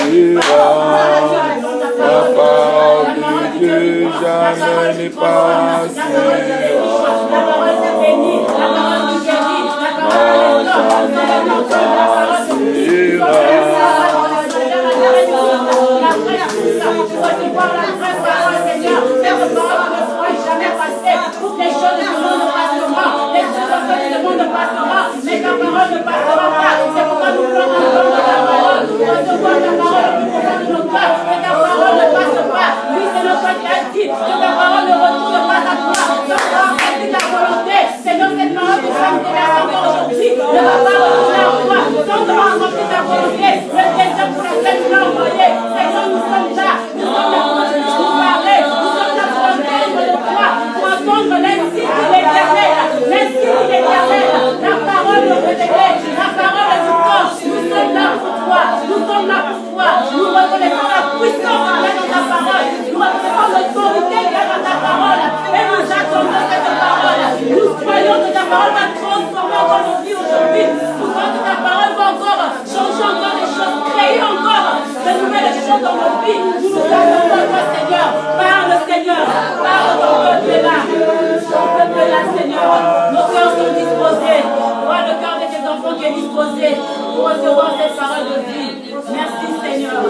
La parole de Dieu jamais n'est pas La parole de béni, la parole de guéri, la parole de recevoir la vraie parole, Seigneur. Cette parole ne pourra jamais passer. Toutes les choses de ce monde passeront. Les choses de ce monde passeront. Mais ta parole ne passera pas. C'est pourquoi nous voulons entendre ta parole. Recevoir ta parole au plus profond de nos cœurs. Que ta parole ne passe pas. Oui, c'est notre qui a dit que ta parole ne retourne pas à toi. Seigneur, c'est ta volonté. Seigneur, cette parole que tu as déversée encore aujourd'hui ne va pas retourner à toi. Sans te accomplir ta volonté. Le désir pour lequel tu l'as envoyé. Seigneur, nous sommes là. Nous sommes là pour nous parler. Nous sommes là pour entendre de toi. Pour entendre l'insigne de l'éternel. L'insigne de l'éternel. La parole de révéler. La parole du corps. Nous sommes là pour toi. Nous sommes là pour toi. Nous reconnaissons la puissance qu'il y a dans ta parole. Nous reconnaissons l'autorité qu'il y a dans ta parole. Et nous attendons cette parole. Nous croyons que ta parole va transformer encore nos vies aujourd'hui. Nous croyons que ta parole va encore changer encore les choses, créer encore de nouvelles choses dans nos vies. Nous nous attendons à toi, Seigneur. Parle, Seigneur. Parle, ton peuple est là. Ton peuple est là, Seigneur. Nos cœurs sont disposés. Vois le cœur de tes enfants qui est disposé pour recevoir cette parole de vie. Merci, Seigneur.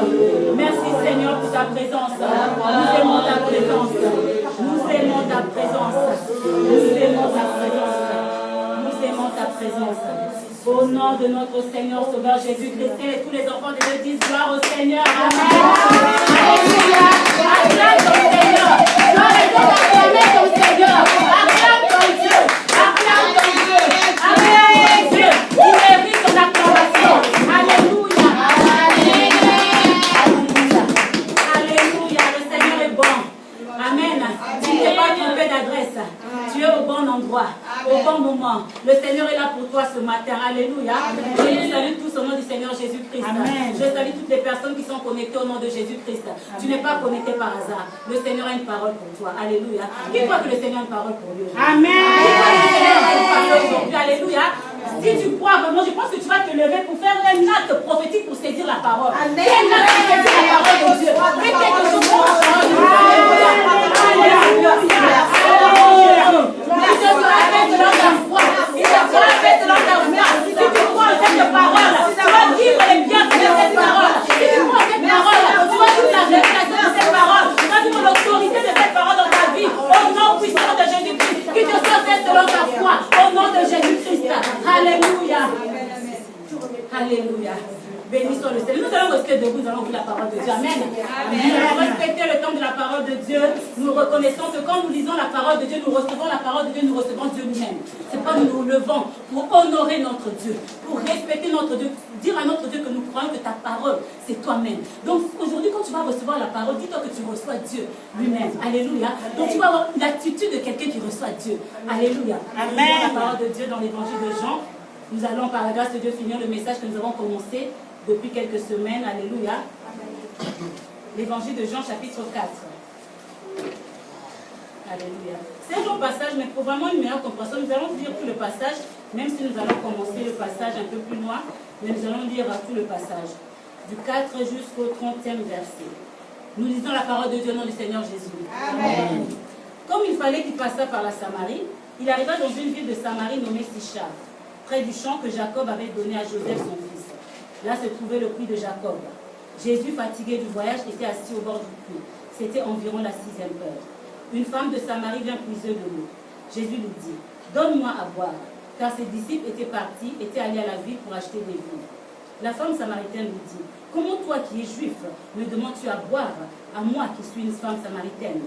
Merci, Seigneur, pour ta présence. Nous aimons ta présence. Nous aimons ta présence. Nous aimons ta présence. Nous aimons ta présence. Au nom de notre Seigneur Sauveur Jésus-Christ et tous les enfants de Dieu disent gloire au Seigneur. Amen. Alléluia. Acclame ton Seigneur. Gloire et ton acclamer ton Seigneur. Acclame ton Dieu. Acclame ton Dieu. Amen. Dieu, il mérite ton acclamation. Alléluia. Alléluia. Alléluia. Le Seigneur est bon. Amen. Tu ne t'es pas trompé d'adresse. Tu es au bon endroit, au bon moment. Le Seigneur est là pour toi ce matin. Alléluia. Je vous salue tous au nom du Seigneur Jésus-Christ. Je salue toutes les personnes qui sont connectées au nom de Jésus-Christ. Tu n'es pas connecté par hasard. Le Seigneur a une parole pour toi. Alléluia. Qui croit que le Seigneur a une parole pour lui aujourd'hui? Amen. Qui croit que le Seigneur a une parole aujourd'hui? Alléluia. Si tu crois vraiment, je pense que tu vas te lever pour faire un acte prophétique pour saisir la parole. Amen. Fais un acte pour saisir la parole de Dieu. Fais quelque chose pour la parole de Dieu. Alléluia. Alléluia. Il te sera fait selon ta foi. Il te sera fait selon ta foi. Si tu crois en cette parole, tu vas vivre les bienfaits de cette parole. Si tu crois en cette parole, tu vas vivre la révélation de cette parole. Tu vas vivre l'autorité de cette parole dans ta vie. Au nom puissant de Jésus-Christ. Qui te sera fait selon ta foi. Au nom de Jésus-Christ. Alléluia. Alléluia. Béni soit le Seigneur. Nous allons rester debout, nous allons ouvrir la parole de Dieu. Amen. Nous allons respecter le temps de la parole de Dieu. Nous reconnaissons que quand nous lisons la parole de Dieu, nous recevons la parole de Dieu, nous recevons Dieu lui-même. C'est pas nous nous levons pour honorer notre Dieu, pour respecter notre Dieu, dire à notre Dieu que nous croyons que ta parole, c'est toi-même. Donc aujourd'hui, quand tu vas recevoir la parole, dis-toi que tu reçois Dieu lui-même. Alléluia. Donc tu vas avoir l'attitude de quelqu'un qui reçoit Dieu. Alléluia. Amen. La parole de Dieu dans l'évangile de Jean. Nous allons par la grâce de Dieu finir le message que nous avons commencé depuis quelques semaines. Alléluia. L'évangile de Jean chapitre 4. Alléluia. C'est un long passage, mais pour vraiment une meilleure compréhension, nous allons lire tout le passage, même si nous allons commencer le passage un peu plus loin, mais nous allons lire tout le passage, du 4 jusqu'au 30e verset. Nous lisons la parole de Dieu au nom du Seigneur Jésus. Amen. Comme il fallait qu'il passât par la Samarie, il arriva dans une ville de Samarie nommée Sichar, près du champ que Jacob avait donné à Joseph son fils. Là se trouvait le puits de Jacob. Jésus, fatigué du voyage, était assis au bord du puits. C'était environ la 6e heure. Une femme de Samarie vient puiser de l'eau. Jésus lui dit, « Donne-moi à boire. » Car ses disciples étaient partis, étaient allés à la ville pour acheter des vivres. La femme samaritaine lui dit, « Comment toi qui es juif, me demandes-tu à boire, à moi qui suis une femme samaritaine ?»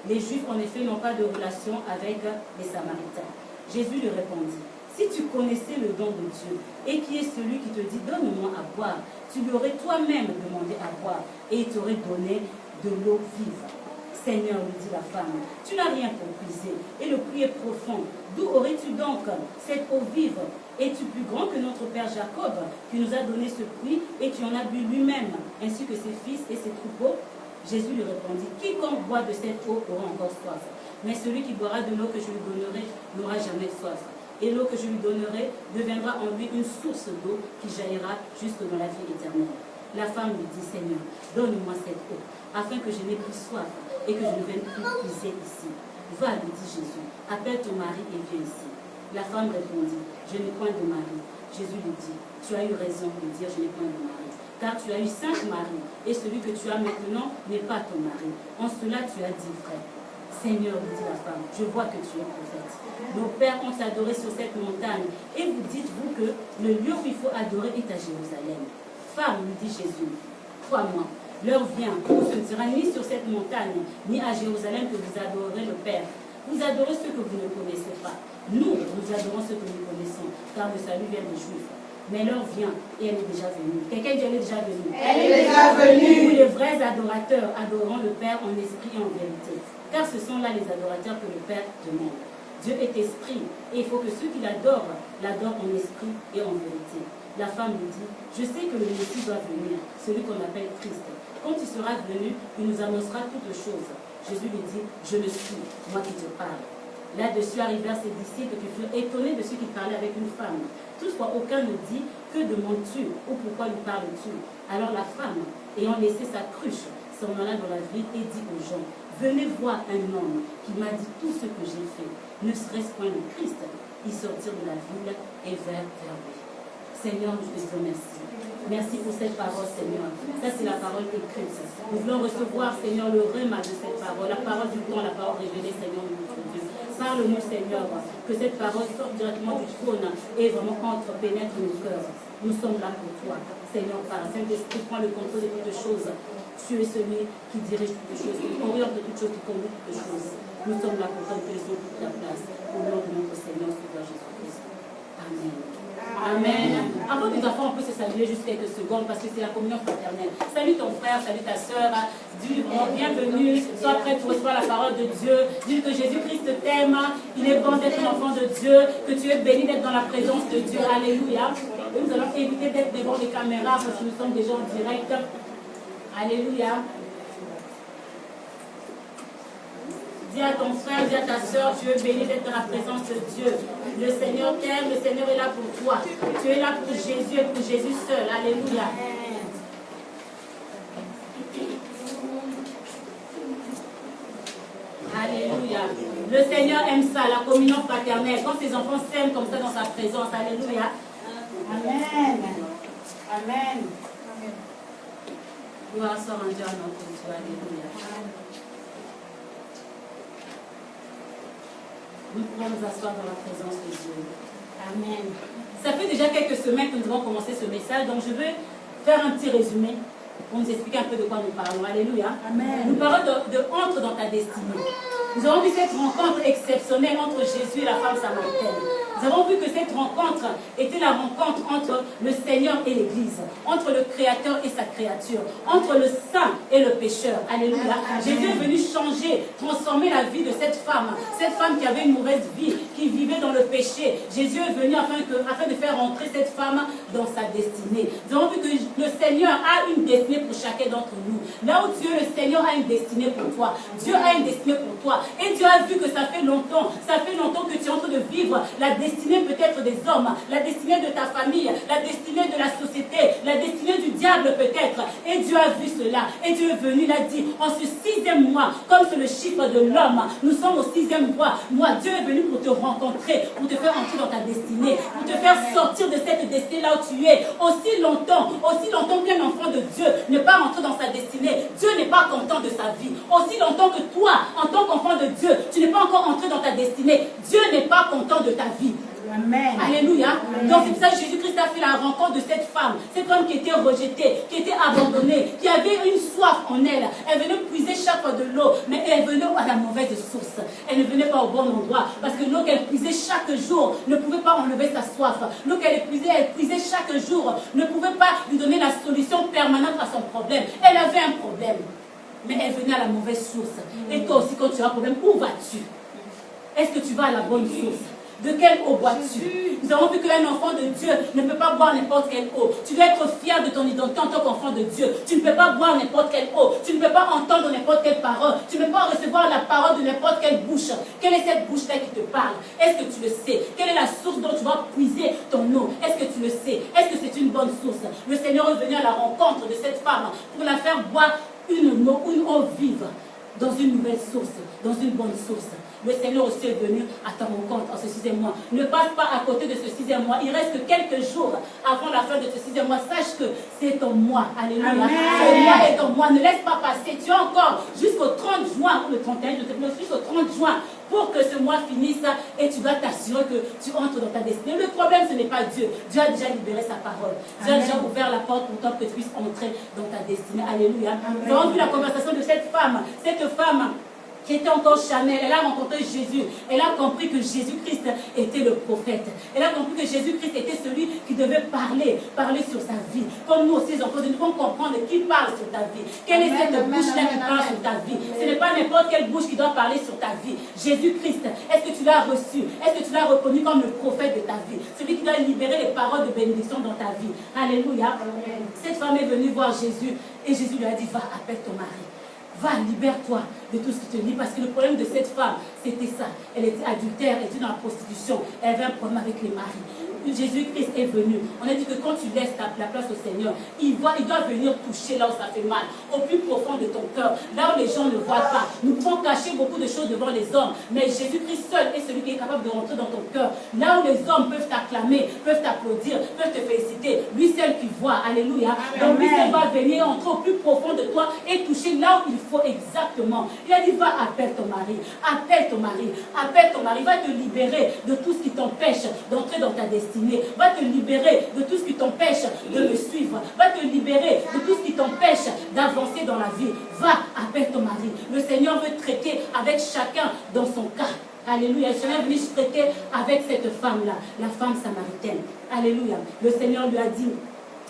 Les Juifs, en effet, n'ont pas de relation avec les Samaritains. Jésus lui répondit, « Si tu connaissais le don de Dieu, et qui est celui qui te dit, donne-moi à boire, tu lui aurais toi-même demandé à boire, et il t'aurait donné de l'eau vive. » Seigneur, lui dit la femme, tu n'as rien pour puiser, et le puits est profond. D'où aurais-tu donc cette eau vive? Es-tu plus grand que notre père Jacob, qui nous a donné ce puits, et qui en a bu lui-même, ainsi que ses fils et ses troupeaux? Jésus lui répondit, quiconque boit de cette eau aura encore soif. Mais celui qui boira de l'eau que je lui donnerai n'aura jamais soif. Et l'eau que je lui donnerai deviendra en lui une source d'eau qui jaillira jusque dans la vie éternelle. La femme lui dit, Seigneur, donne-moi cette eau, afin que je n'ai plus soif et que je ne vienne plus puiser ici. Va, lui dit Jésus, appelle ton mari et viens ici. La femme répondit, je n'ai point de mari. Jésus lui dit, tu as eu raison de dire, je n'ai point de mari. Car tu as eu 5 maris, et celui que tu as maintenant n'est pas ton mari. En cela tu as dit vrai. Seigneur, lui dit la femme, je vois que tu es prophète. Nos pères ont adoré sur cette montagne, et vous dites-vous que le lieu où il faut adorer est à Jérusalem. Femme, lui dit Jésus, crois-moi, l'heure vient où ce ne sera ni sur cette montagne, ni à Jérusalem que vous adorerez le Père. Vous adorez ce que vous ne connaissez pas. Nous adorons ce que nous connaissons, car le salut vient des Juifs. Mais l'heure vient et elle est déjà venue. Quelqu'un dit elle est déjà venue. Elle est déjà venue. Où les vrais adorateurs adoreront le Père en esprit et en vérité. Car ce sont là les adorateurs que le Père demande. Dieu est esprit et il faut que ceux qui l'adorent en esprit et en vérité. La femme lui dit, je sais que le Messie doit venir, celui qu'on appelle Christ. Quand il sera venu, il nous annoncera toutes choses. Jésus lui dit, je le suis, moi qui te parle. Là-dessus arrivèrent ses disciples qui furent étonnés de ce qu'il parlait avec une femme. Toutefois, aucun ne dit, que demandes-tu ou pourquoi lui parles-tu? Alors la femme, ayant laissé sa cruche, s'en alla dans la ville et dit aux gens, venez voir un homme qui m'a dit tout ce que j'ai fait. Ne serait-ce point le Christ? Ils sortirent de la ville et vers lui. Seigneur, je te remercie. Merci pour cette parole, Seigneur. Ça, c'est la parole écrite. Nous voulons recevoir, Seigneur, le rhéma de cette parole, la parole du temps, la parole révélée, Seigneur, de notre Dieu. Parle-nous, Seigneur, que cette parole sorte directement du trône et vraiment entre, pénètre nos cœurs. Nous sommes là pour toi. Seigneur, par Saint-Esprit, prends le contrôle de toutes choses. Tu es celui qui dirige toutes choses, qui oriente toutes choses, qui conduit toutes choses. Nous sommes là pour toi, nous te laissons toute la place. Au nom de notre Seigneur, Sauveur Jésus-Christ. Amen. Amen. Avant que les enfants, on peut se saluer juste quelques secondes parce que c'est la communion fraternelle. Salut ton frère, salut ta soeur. Dis bienvenue. Sois prêt pour recevoir la parole de Dieu. Dis que Jésus-Christ t'aime. Il est bon d'être un enfant de Dieu. Que tu es béni d'être dans la présence de Dieu. Alléluia. Et nous allons éviter d'être devant les caméras parce que nous sommes déjà en direct. Alléluia. Dis à ton frère, dis à ta soeur, tu es béni d'être dans la présence de Dieu. Le Seigneur t'aime, le Seigneur est là pour toi. Tu es là pour Jésus et pour Jésus seul. Alléluia. Alléluia. Le Seigneur aime ça, la communion fraternelle. Quand ses enfants s'aiment comme ça dans sa présence. Alléluia. Amen. Amen. Gloire soit rendue à notre Dieu. Alléluia. Nous pouvons nous asseoir dans la présence de Dieu. Amen. Ça fait déjà quelques semaines que nous avons commencé ce message, donc je vais faire un petit résumé pour nous expliquer un peu de quoi nous parlons. Alléluia. Amen. Nous parlons de entre dans ta destinée. Nous avons vu cette rencontre exceptionnelle entre Jésus et la femme samaritaine. Nous avons vu que cette rencontre était la rencontre entre le Seigneur et l'Église, entre le Créateur et sa créature, entre le saint et le pécheur. Alléluia. Jésus est venu changer, transformer la vie de cette femme qui avait une mauvaise vie, qui vivait dans le péché. Jésus est venu afin de faire entrer cette femme dans sa destinée. Nous avons vu que le Seigneur a une destinée pour chacun d'entre nous. Là où tu es, le Seigneur a une destinée pour toi. Dieu a une destinée pour toi. Et Dieu a vu que ça fait longtemps que tu es en train de vivre la destinée peut-être des hommes, la destinée de ta famille, la destinée de la société, la destinée du diable peut-être. Et Dieu a vu cela. Et Dieu est venu, il a dit, en ce 6e mois, comme c'est le chiffre de l'homme, nous sommes au 6e mois. Dieu est venu pour te rencontrer, pour te faire entrer dans ta destinée, pour te faire sortir de cette destinée là où tu es. Aussi longtemps qu'un enfant de Dieu n'est pas rentré dans sa destinée, Dieu n'est pas content de sa vie. Aussi longtemps que toi, en tant qu'enfant de Dieu, tu n'es pas encore entré dans ta destinée, Dieu n'est pas content de ta vie. Amen. Alléluia. Amen. Donc c'est pour ça que Jésus-Christ a fait la rencontre de cette femme qui était rejetée, qui était abandonnée, qui avait une soif en elle. Elle venait puiser chaque fois de l'eau, mais elle venait à la mauvaise source. Elle ne venait pas au bon endroit, parce que l'eau qu'elle puisait chaque jour ne pouvait pas enlever sa soif. L'eau qu'elle puisait chaque jour ne pouvait pas lui donner la solution permanente à son problème. Elle avait un problème, mais elle venait à la mauvaise source. Et toi aussi, quand tu as un problème, où vas-tu? Est-ce que tu vas à la bonne source? De quelle eau bois-tu? Nous avons vu qu'un enfant de Dieu ne peut pas boire n'importe quelle eau. Tu dois être fier de ton identité en tant qu'enfant de Dieu. Tu ne peux pas boire n'importe quelle eau. Tu ne peux pas entendre n'importe quelle parole. Tu ne peux pas recevoir la parole de n'importe quelle bouche. Quelle est cette bouche-là qui te parle? Est-ce que tu le sais? Quelle est la source dont tu vas puiser ton eau? Est-ce que tu le sais? Est-ce que c'est une bonne source? Le Seigneur est venu à la rencontre de cette femme pour la faire boire une eau vive dans une nouvelle source, dans une bonne source. Le Seigneur aussi est venu à ta rencontre en ce 6e mois. Ne passe pas à côté de ce 6e mois. Il reste que quelques jours avant la fin de ce 6e mois. Sache que c'est ton mois. Alléluia. Ce mois est ton mois. Ne laisse pas passer. Tu as encore jusqu'au 30 juin, ou le 31, je ne sais plus, jusqu'au 30 juin, pour que ce mois finisse et tu dois t'assurer que tu entres dans ta destinée. Le problème, ce n'est pas Dieu. Dieu a déjà libéré sa parole. Dieu a déjà ouvert la porte pour toi que tu puisses entrer dans ta destinée. Alléluia. Nous avons vu la conversation de cette femme. Cette femme qui était encore charnelle, elle a rencontré Jésus. Elle a compris que Jésus-Christ était le prophète. Elle a compris que Jésus-Christ était celui qui devait parler sur sa vie. Comme nous aussi, enfants, nous devons comprendre qui parle sur ta vie. Quelle est cette bouche-là qui parle sur ta vie? Ce n'est pas n'importe quelle bouche qui doit parler sur ta vie. Jésus-Christ, est-ce que tu l'as reçu? Est-ce que tu l'as reconnu comme le prophète de ta vie? Celui qui doit libérer les paroles de bénédiction dans ta vie. Alléluia. Cette femme est venue voir Jésus et Jésus lui a dit, va, appelle ton mari. Va, libère-toi de tout ce qui te lie. Parce que le problème de cette femme, c'était ça. Elle était adultère, elle était dans la prostitution. Elle avait un problème avec les maris. Jésus-Christ est venu. On a dit que quand tu laisses la place au Seigneur, il doit venir toucher là où ça fait mal, au plus profond de ton cœur, là où les gens ne voient pas. Nous pouvons cacher beaucoup de choses devant les hommes, mais Jésus-Christ seul est celui qui est capable de rentrer dans ton cœur. Là où les hommes peuvent t'acclamer, peuvent t'applaudir, peuvent te féliciter, lui seul qui voit. Alléluia. Donc lui seul va venir entrer au plus profond de toi et toucher là où il faut exactement. Il a dit, va, appelle ton mari, appelle ton mari, appelle ton mari, va te libérer de tout ce qui t'empêche d'entrer dans ta destinée. Va te libérer de tout ce qui t'empêche de me suivre. Va te libérer de tout ce qui t'empêche d'avancer dans la vie. Va, appelle ton mari. Le Seigneur veut traiter avec chacun dans son cas. Alléluia. Le Seigneur est venu traiter avec cette femme-là, la femme samaritaine. Alléluia. Le Seigneur lui a dit,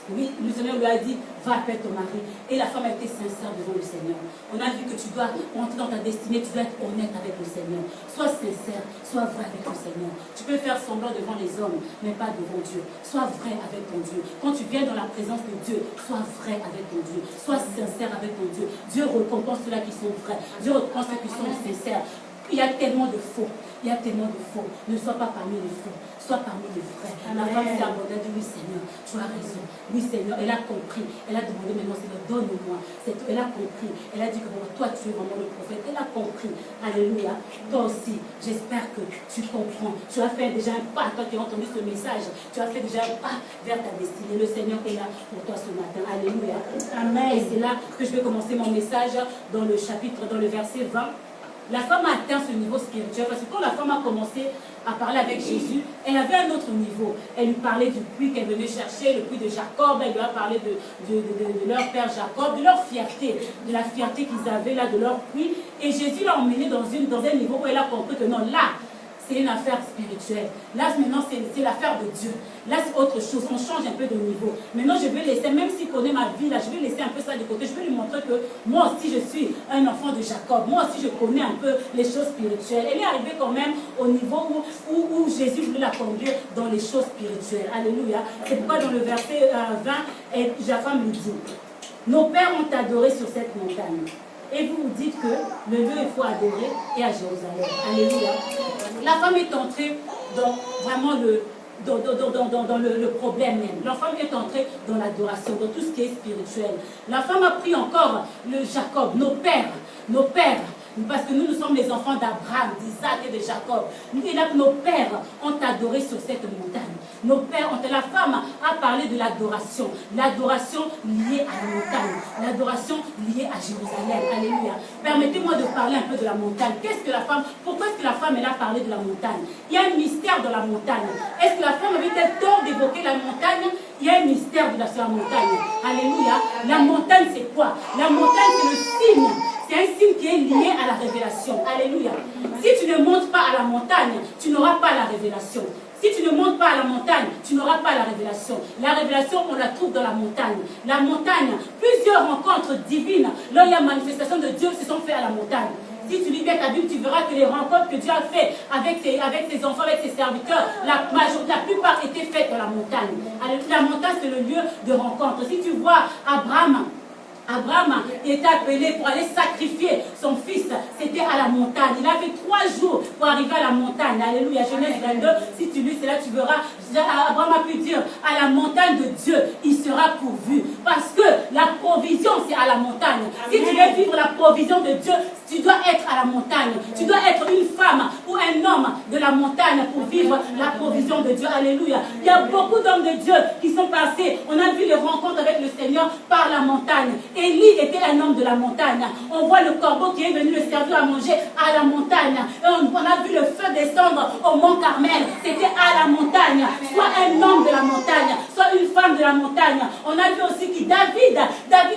oui, le Seigneur lui a dit, va appeler ton mari. Et la femme a été sincère devant le Seigneur. On a vu que tu dois entrer dans ta destinée, tu dois être honnête avec le Seigneur. Sois sincère, sois vrai avec le Seigneur. Tu peux faire semblant devant les hommes, mais pas devant Dieu. Sois vrai avec ton Dieu. Quand tu viens dans la présence de Dieu, sois vrai avec ton Dieu. Sois sincère avec ton Dieu. Dieu récompense ceux-là qui sont vrais. Dieu récompense ceux qui sont sincères. Il y a tellement de faux. Il y a tellement de faux. Ne sois pas parmi les faux. Sois parmi les vrais. La femme s'est abandonnée, dit, oui Seigneur, tu as raison. Oui Seigneur, elle a compris. Elle a demandé maintenant, Seigneur, donne-moi. Elle a compris. Elle a dit que toi tu es vraiment le prophète. Elle a compris. Alléluia. Toi aussi, j'espère que tu comprends. Tu as fait déjà un pas. Toi qui as entendu ce message, tu as fait déjà un pas vers ta destinée. Le Seigneur est là pour toi ce matin. Alléluia. Amen. Et c'est là que je vais commencer mon message dans le chapitre, dans le verset 20. La femme a atteint ce niveau spirituel parce que quand la femme a commencé à parler avec Jésus, elle avait un autre niveau. Elle lui parlait du puits qu'elle venait chercher, le puits de Jacob. Elle lui a parlé de leur père Jacob, de leur fierté, de la fierté qu'ils avaient là de leur puits. Et Jésus l'a emmené dans un niveau où elle a compris que non, là, c'est une affaire spirituelle. Là, maintenant, c'est l'affaire de Dieu. Là, c'est autre chose. On change un peu de niveau. Maintenant, je vais laisser, même s'il connaît ma vie, là, je vais laisser un peu ça de côté. Je vais lui montrer que moi aussi, je suis un enfant de Jacob. Moi aussi, je connais un peu les choses spirituelles. Elle est arrivée quand même au niveau où Jésus voulait la conduire dans les choses spirituelles. Alléluia. C'est pourquoi dans le verset 20, la femme lui dit, nos pères ont adoré sur cette montagne. Et vous vous dites que le lieu il faut adorer est à Jérusalem. Alléluia. La femme est entrée dans vraiment le problème même. La femme est entrée dans l'adoration, dans tout ce qui est spirituel. La femme a pris encore le Jacob, nos pères. Parce que nous sommes les enfants d'Abraham, d'Isaac et de Jacob. Et là, nos pères ont adoré sur cette montagne. Nos pères ont... La femme a parlé de l'adoration. L'adoration liée à la montagne. L'adoration liée à Jérusalem. Alléluia. Permettez-moi de parler un peu de la montagne. Pourquoi est-ce que la femme, elle a parlé de la montagne? Il y a un mystère dans la montagne. Est-ce que la femme avait-elle tort d'évoquer la montagne? Il y a un mystère sur la montagne. Alléluia. La montagne, c'est quoi? La montagne, c'est le signe. C'est un signe qui est lié à la révélation. Alléluia. Si tu ne montes pas à la montagne, tu n'auras pas la révélation. Si tu ne montes pas à la montagne, tu n'auras pas la révélation. La révélation, on la trouve dans la montagne. La montagne, plusieurs rencontres divines, là il y a manifestation de Dieu, se sont faites à la montagne. Si tu lis bien ta Bible, tu verras que les rencontres que Dieu a fait avec ses enfants, avec ses serviteurs, la plupart étaient faites dans la montagne. La montagne, c'est le lieu de rencontre. Si tu vois Abraham était appelé pour aller sacrifier son fils. C'était à la montagne. Il avait 3 jours pour arriver à la montagne. Alléluia. Genèse 22, si tu lis, c'est là tu verras. Abraham a pu dire, à la montagne de Dieu, il sera pourvu. Parce que la provision, c'est à la montagne. Si tu veux vivre la provision de Dieu, tu dois être à la montagne. Tu dois être une femme ou un homme de la montagne pour vivre la provision de Dieu. Alléluia. Il y a beaucoup d'hommes de Dieu qui sont passés. On a vu les rencontres avec le Seigneur par la montagne. Élie était un homme de la montagne. On voit le corbeau qui est venu le servir à manger à la montagne. Et on a vu le feu descendre au mont Carmel. C'était à la montagne. Soit un homme de la montagne, soit une femme de la montagne. On a vu aussi que David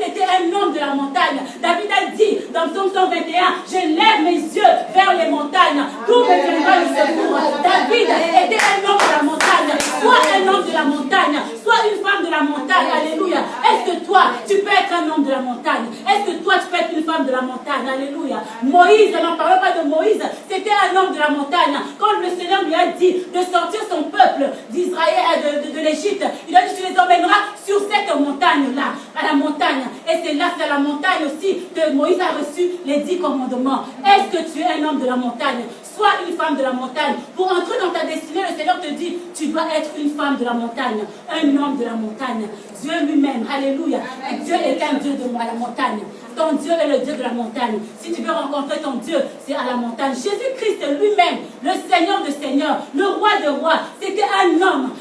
était un homme de la montagne. David a dit dans Psaume 121, je lève mes yeux vers les montagnes. D'où me viendra le secours? David était un homme de la montagne. Soit un homme de la montagne, soit une femme de la montagne. Alléluia. Est-ce que toi, tu peux être un homme de la montagne? Est-ce que toi, tu peux être une femme de la montagne? Alléluia. Moïse, n'en parlons pas de Moïse, c'était un homme de la montagne. Quand le Seigneur lui a dit de sortir son peuple d'Israël, de l'Égypte, il a dit, tu les emmèneras sur cette montagne-là, à la montagne. Et c'est là, c'est à la montagne aussi, que Moïse a reçu les 10 commandements. Est-ce que tu es un homme de la montagne? Sois une femme de la montagne. Pour entrer dans ta destinée, le Seigneur te dit, tu dois être une femme de la montagne, un homme de la montagne. Dieu lui-même, alléluia. Dieu est un Dieu de la montagne. Ton Dieu est le Dieu de la montagne. Si tu veux rencontrer ton Dieu, c'est à la montagne. Jésus-Christ lui-même, le Seigneur de Seigneurs, le Roi de Rois, c'était un homme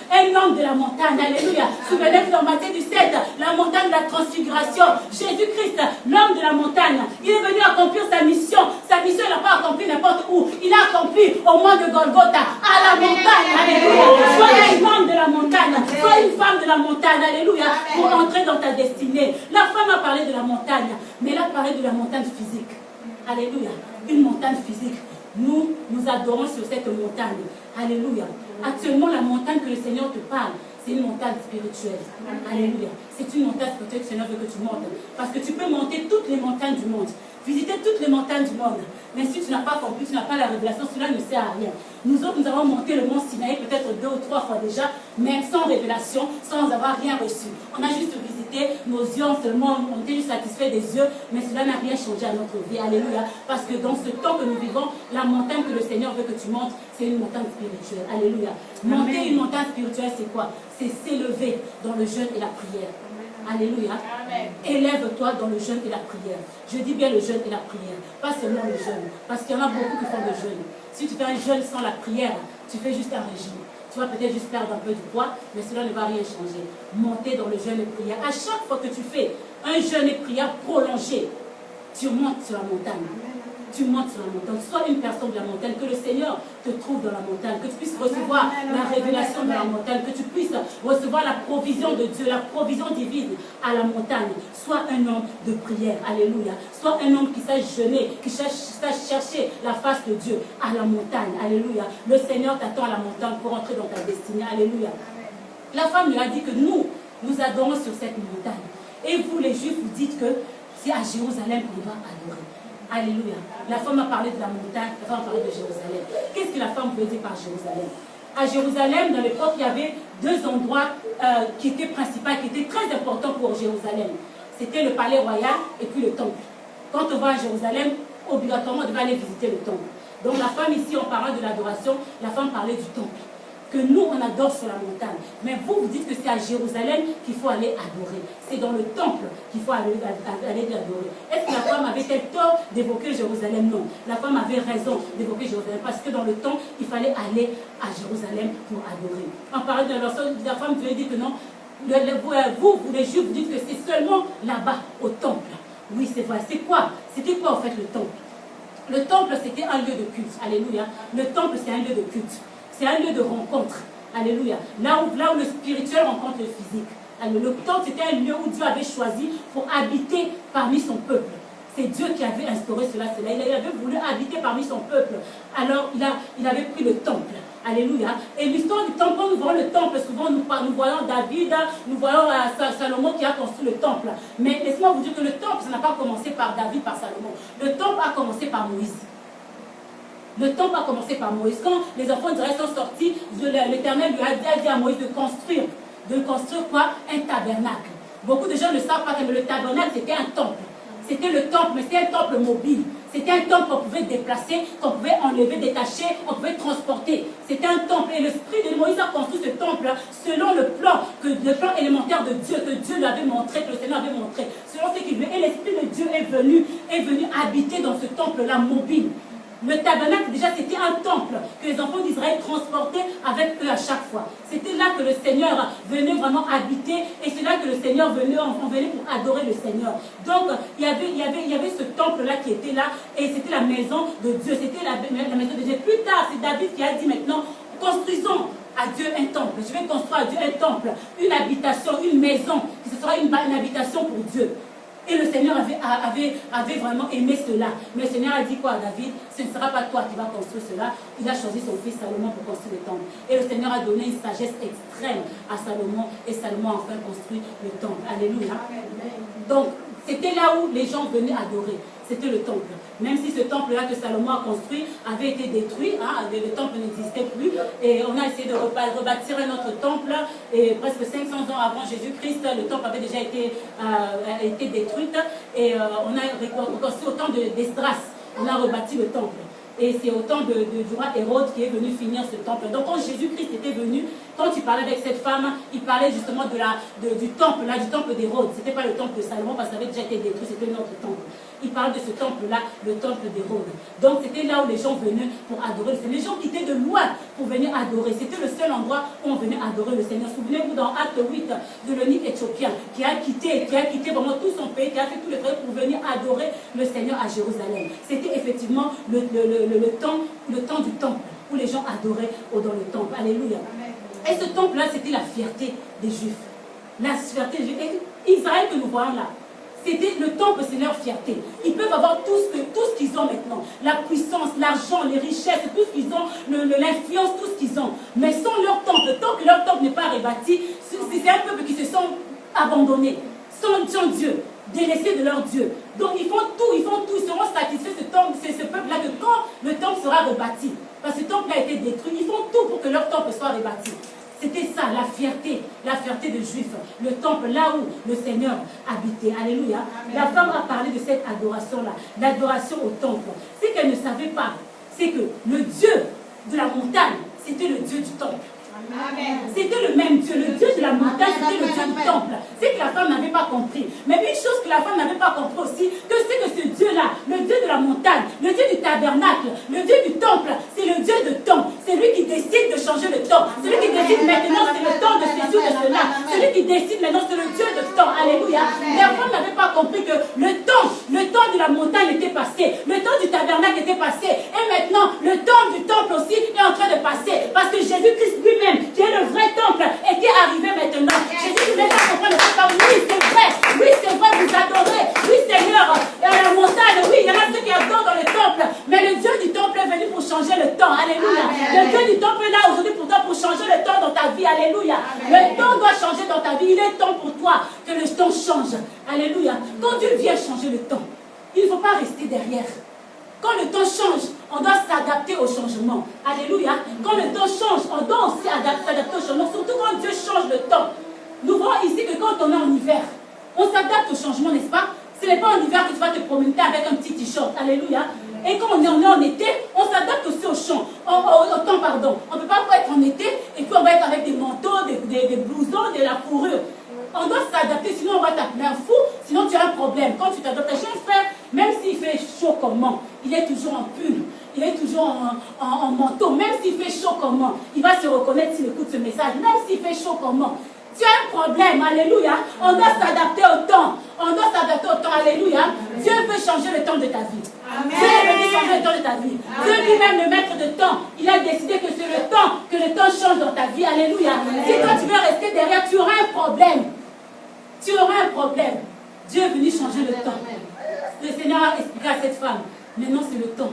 de la montagne. Alléluia. Souvenez-vous dans Matthieu 17, la montagne de la transfiguration. Jésus-Christ, l'homme de la montagne, il est venu accomplir sa mission. Sa mission, il n'a pas accompli n'importe où. Il a accompli au mont de Golgotha, à la montagne. Alléluia. Sois un homme de la montagne. Sois une femme de la montagne. Alléluia. Pour entrer dans ta destinée. La femme a parlé de la montagne, mais elle a parlé de la montagne physique. Alléluia. Une montagne physique. Nous adorons sur cette montagne. Alléluia. Actuellement, la montagne que le Seigneur te parle, c'est une montagne spirituelle. Alléluia. C'est une montagne spirituelle que le Seigneur veut que tu montes. Parce que tu peux monter toutes les montagnes du monde. Visiter toutes les montagnes du monde. Mais si tu n'as pas compris, tu n'as pas la révélation, cela ne sert à rien. Nous autres, nous avons monté le mont Sinaï peut-être 2 ou 3 fois déjà, mais sans révélation, sans avoir rien reçu. On a juste visité, nos yeux seulement, on était juste satisfaits des yeux, mais cela n'a rien changé à notre vie. Alléluia. Parce que dans ce temps que nous vivons, la montagne que le Seigneur veut que tu montes, c'est une montagne spirituelle. Alléluia. Monter une montagne spirituelle, c'est quoi? C'est s'élever dans le jeûne et la prière. Alléluia. Élève-toi dans le jeûne et la prière. Je dis bien le jeûne et la prière, pas seulement le jeûne. Parce qu'il y en a beaucoup qui font le jeûne. Si tu fais un jeûne sans la prière, tu fais juste un régime. Tu vas peut-être juste perdre un peu de poids, mais cela ne va rien changer. Monter dans le jeûne et prière. À chaque fois que tu fais un jeûne et prière prolongé, tu montes sur la montagne. Tu montes sur la montagne. Sois une personne de la montagne. Que le Seigneur te trouve dans la montagne. Que tu puisses recevoir la révélation de la montagne. Que tu puisses recevoir la provision de Dieu, la provision divine à la montagne. Sois un homme de prière. Alléluia. Sois un homme qui sache jeûner, qui sache chercher la face de Dieu à la montagne. Alléluia. Le Seigneur t'attend à la montagne pour entrer dans ta destinée. Alléluia. La femme lui a dit que nous adorons sur cette montagne. Et vous, les Juifs, vous dites que c'est à Jérusalem qu'on doit adorer. Alléluia. La femme a parlé de la montagne, la femme a parlé de Jérusalem. Qu'est-ce que la femme veut dire par Jérusalem? À Jérusalem, dans l'époque, il y avait 2 endroits qui étaient principaux, qui étaient très importants pour Jérusalem. C'était le palais royal et puis le temple. Quand on va à Jérusalem, obligatoirement, on devait aller visiter le temple. Donc la femme ici, en parlant de l'adoration, la femme parlait du temple. Que nous, on adore sur la montagne. Mais vous, vous dites que c'est à Jérusalem qu'il faut aller adorer. C'est dans le temple qu'il faut aller adorer. Est-ce que la femme avait-elle tort d'évoquer Jérusalem? Non. La femme avait raison d'évoquer Jérusalem. Parce que dans le temps, il fallait aller à Jérusalem pour adorer. En parlant de la femme, vous avez dit que non. Vous, les Juifs, vous dites que c'est seulement là-bas, au temple. Oui, c'est vrai. C'est quoi? C'était quoi, en fait, le temple? Le temple, c'était un lieu de culte. Alléluia. Le temple, c'est un lieu de culte. C'est un lieu de rencontre. Alléluia. Là où le spirituel rencontre le physique. Alors, le temple, c'était un lieu où Dieu avait choisi pour habiter parmi son peuple. C'est Dieu qui avait instauré cela. Il avait voulu habiter parmi son peuple. Alors, il avait pris le temple. Alléluia. Et l'histoire du temple, quand nous voyons le temple, souvent nous voyons David, nous voyons Salomon qui a construit le temple. Mais laissez-moi vous dire que le temple, ça n'a pas commencé par David, par Salomon. Le temple a commencé par Moïse. Le temple a commencé par Moïse. Quand les enfants d'Israël sont sortis, l'Éternel lui a dit à Moïse de construire quoi? Un tabernacle. Beaucoup de gens ne savent pas que le tabernacle, c'était un temple. C'était le temple, mais c'était un temple mobile. C'était un temple qu'on pouvait déplacer, qu'on pouvait enlever, détacher, qu'on pouvait transporter. C'était un temple. Et l'esprit de Moïse a construit ce temple selon le plan élémentaire de Dieu, que Dieu lui avait montré, que le Seigneur avait montré. Selon ce qu'il voulait. Et l'esprit de Dieu est venu habiter dans ce temple-là mobile. Le tabernacle, déjà, c'était un temple que les enfants d'Israël transportaient avec eux à chaque fois. C'était là que le Seigneur venait vraiment habiter et c'est là que le Seigneur venait pour adorer le Seigneur. Donc, il y avait ce temple-là qui était là et c'était la maison de Dieu. C'était la maison de Dieu. Plus tard, c'est David qui a dit maintenant, construisons à Dieu un temple. Je vais construire à Dieu un temple, une habitation, une maison, que ce sera une habitation pour Dieu. Et le Seigneur avait vraiment aimé cela. Mais le Seigneur a dit quoi à David? Ce ne sera pas toi qui vas construire cela. Il a choisi son fils Salomon pour construire le temple. Et le Seigneur a donné une sagesse extrême à Salomon. Et Salomon a enfin construit le temple. Alléluia. Donc, c'était là où les gens venaient adorer. C'était le temple. Même si ce temple-là que Salomon a construit avait été détruit, le temple n'existait plus. Et on a essayé de rebâtir un autre temple. Et presque 500 ans avant Jésus-Christ, le temple avait déjà été détruit. Et on a reconstruit au temps d'Esdras. On a rebâti le temple. Et c'est au temps du roi Hérode qui est venu finir ce temple. Donc quand Jésus-Christ était venu, quand il parlait avec cette femme, il parlait justement du temple d'Hérode. Ce n'était pas le temple de Salomon parce que ça avait déjà été détruit, c'était notre temple. Il parle de ce temple-là, le temple d'Hérode. Donc c'était là où les gens venaient pour adorer le Seigneur. Les gens quittaient de loin pour venir adorer. C'était le seul endroit où on venait adorer le Seigneur. Souvenez-vous dans Acte 8 de l'eunuque éthiopien qui a quitté vraiment tout son pays, qui a fait tout le travail pour venir adorer le Seigneur à Jérusalem. C'était effectivement le temps du temple où les gens adoraient dans le temple. Alléluia. Et ce temple-là, c'était la fierté des Juifs. La fierté des Juifs. Et Israël que nous voyons là, c'était le temple, c'est leur fierté. Ils peuvent avoir tout ce qu'ils ont maintenant. La puissance, l'argent, les richesses, tout ce qu'ils ont, l'influence, tout ce qu'ils ont. Mais sans leur temple, tant que leur temple n'est pas rebâti, c'est un peuple qui se sont abandonnés, sans Dieu, délaissés de leur Dieu. Donc ils font tout, ils seront satisfaits c'est ce peuple-là que quand le temple sera rebâti, parce que le temple a été détruit, ils font tout pour que leur temple soit rebâti. C'était ça, la fierté des Juifs. Le temple, là où le Seigneur habitait. Alléluia. Amen. La femme a parlé de cette adoration-là, l'adoration au temple. Ce qu'elle ne savait pas, c'est que le Dieu de la montagne, c'était le Dieu du temple. C'était le même Dieu. Le Dieu de la montagne, c'était le Dieu du temple. C'est que la femme n'avait pas compris. Mais une chose que la femme n'avait pas compris aussi, que c'est que ce Dieu-là, le Dieu de la montagne, le Dieu du tabernacle, le Dieu du temple, c'est le Dieu de temps. C'est lui qui décide de changer le temps. C'est lui qui décide maintenant, c'est le temps de ceci ou de cela. C'est lui qui décide maintenant, c'est le Dieu de temps. Alléluia. La femme n'avait pas compris que le temps de la montagne était passé. Le temps du tabernacle était passé. Et maintenant, le temps du temple aussi est en train de passer. Parce que Jésus-Christ lui-même, qui est le vrai temple, était arrivé maintenant. Jésus voulait faire comprendre le peuple. Oui, c'est vrai, vous adorez. Oui, Seigneur, à la montagne, oui, il y en a ceux qui adorent dans le temple. Mais le Dieu du temple est venu pour changer le temps. Alléluia. Le Dieu du temple est là aujourd'hui pour toi, pour changer le temps dans ta vie. Alléluia. Le temps doit changer dans ta vie. Il est temps pour toi que le temps change. Alléluia. Quand Dieu vient changer le temps, il ne faut pas rester derrière. Quand le temps change, on doit s'adapter au changement. Alléluia. Quand le temps change, on doit aussi s'adapter au changement. Surtout quand Dieu change le temps. Nous voyons ici que quand on est en hiver, on s'adapte au changement, n'est-ce pas? Ce n'est pas en hiver que tu vas te promener avec un petit t-shirt. Alléluia. Et quand on est en été, on s'adapte aussi au temps. On ne peut pas être en été et puis on va être avec des manteaux, des blousons, de la fourrure. On doit s'adapter, sinon on va t'appeler un fou, sinon tu as un problème. Quand tu t'adaptes à un frère, même s'il fait chaud comment, il est toujours en pull, il est toujours en manteau, même s'il fait chaud comment, il va se reconnaître s'il écoute ce message, même s'il fait chaud comment. Tu as un problème, alléluia. On doit s'adapter au temps. Alléluia. Dieu veut changer le temps de ta vie. Amen. Dieu veut changer le temps de ta vie. Amen. Dieu lui-même, le maître de temps, il a décidé que c'est le temps, que le temps change dans ta vie. Alléluia. Amen. Si toi tu veux rester derrière, tu auras un problème. Dieu est venu changer le temps. Le Seigneur a expliqué à cette femme, maintenant c'est le temps.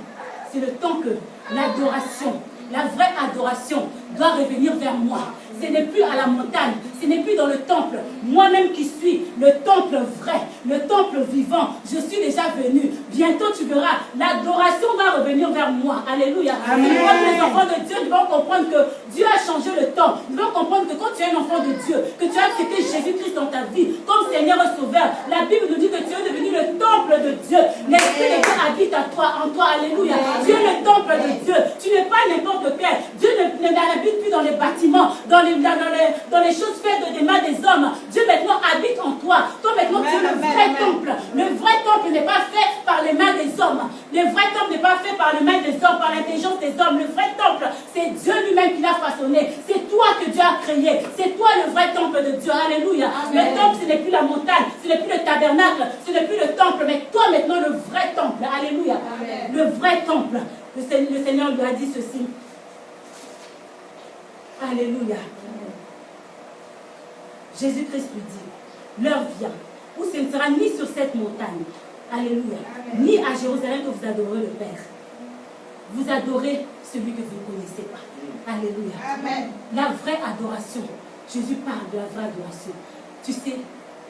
C'est le temps que l'adoration, La vraie adoration doit revenir vers moi. Ce n'est plus à la montagne, ce n'est plus dans le temple. Moi-même qui suis le temple vrai, le temple vivant, je suis déjà venu. Bientôt tu verras, l'adoration va revenir vers moi. Alléluia. Les enfants de Dieu vont comprendre que Dieu a changé le temps. Ils vont comprendre que quand tu es un enfant de Dieu, que tu as accepté Jésus-Christ dans ta vie comme Seigneur et Sauveur, la Bible nous dit que tu es devenu le temple de Dieu. L'Esprit de Dieu habite en toi. Alléluia. Tu es le temple de Dieu. Tu n'es pas n'importe quel. Dieu n'habite plus dans les bâtiments, dans les choses faites des mains des hommes. Dieu maintenant habite en toi. Toi maintenant tu es le vrai temple. Le vrai temple n'est pas fait par les mains des hommes. Le vrai temple n'est pas fait par les mains des hommes, par l'intelligence des hommes. Le vrai temple, c'est Dieu lui-même qui l'a façonné. C'est toi que Dieu a créé. C'est toi le vrai temple de Dieu. Alléluia. Le temple, ce n'est plus la montagne, ce n'est plus le tabernacle, ce n'est plus le temple, mais toi maintenant le vrai temple. Alléluia. Le vrai temple. Le Seigneur lui a dit ceci. Alléluia. Jésus-Christ lui dit, l'heure vient où ce ne sera ni sur cette montagne, alléluia, ni à Jérusalem que vous adorez le Père. Vous adorez celui que vous ne connaissez pas. Alléluia. Amen. La vraie adoration. Jésus parle de la vraie adoration. Tu sais,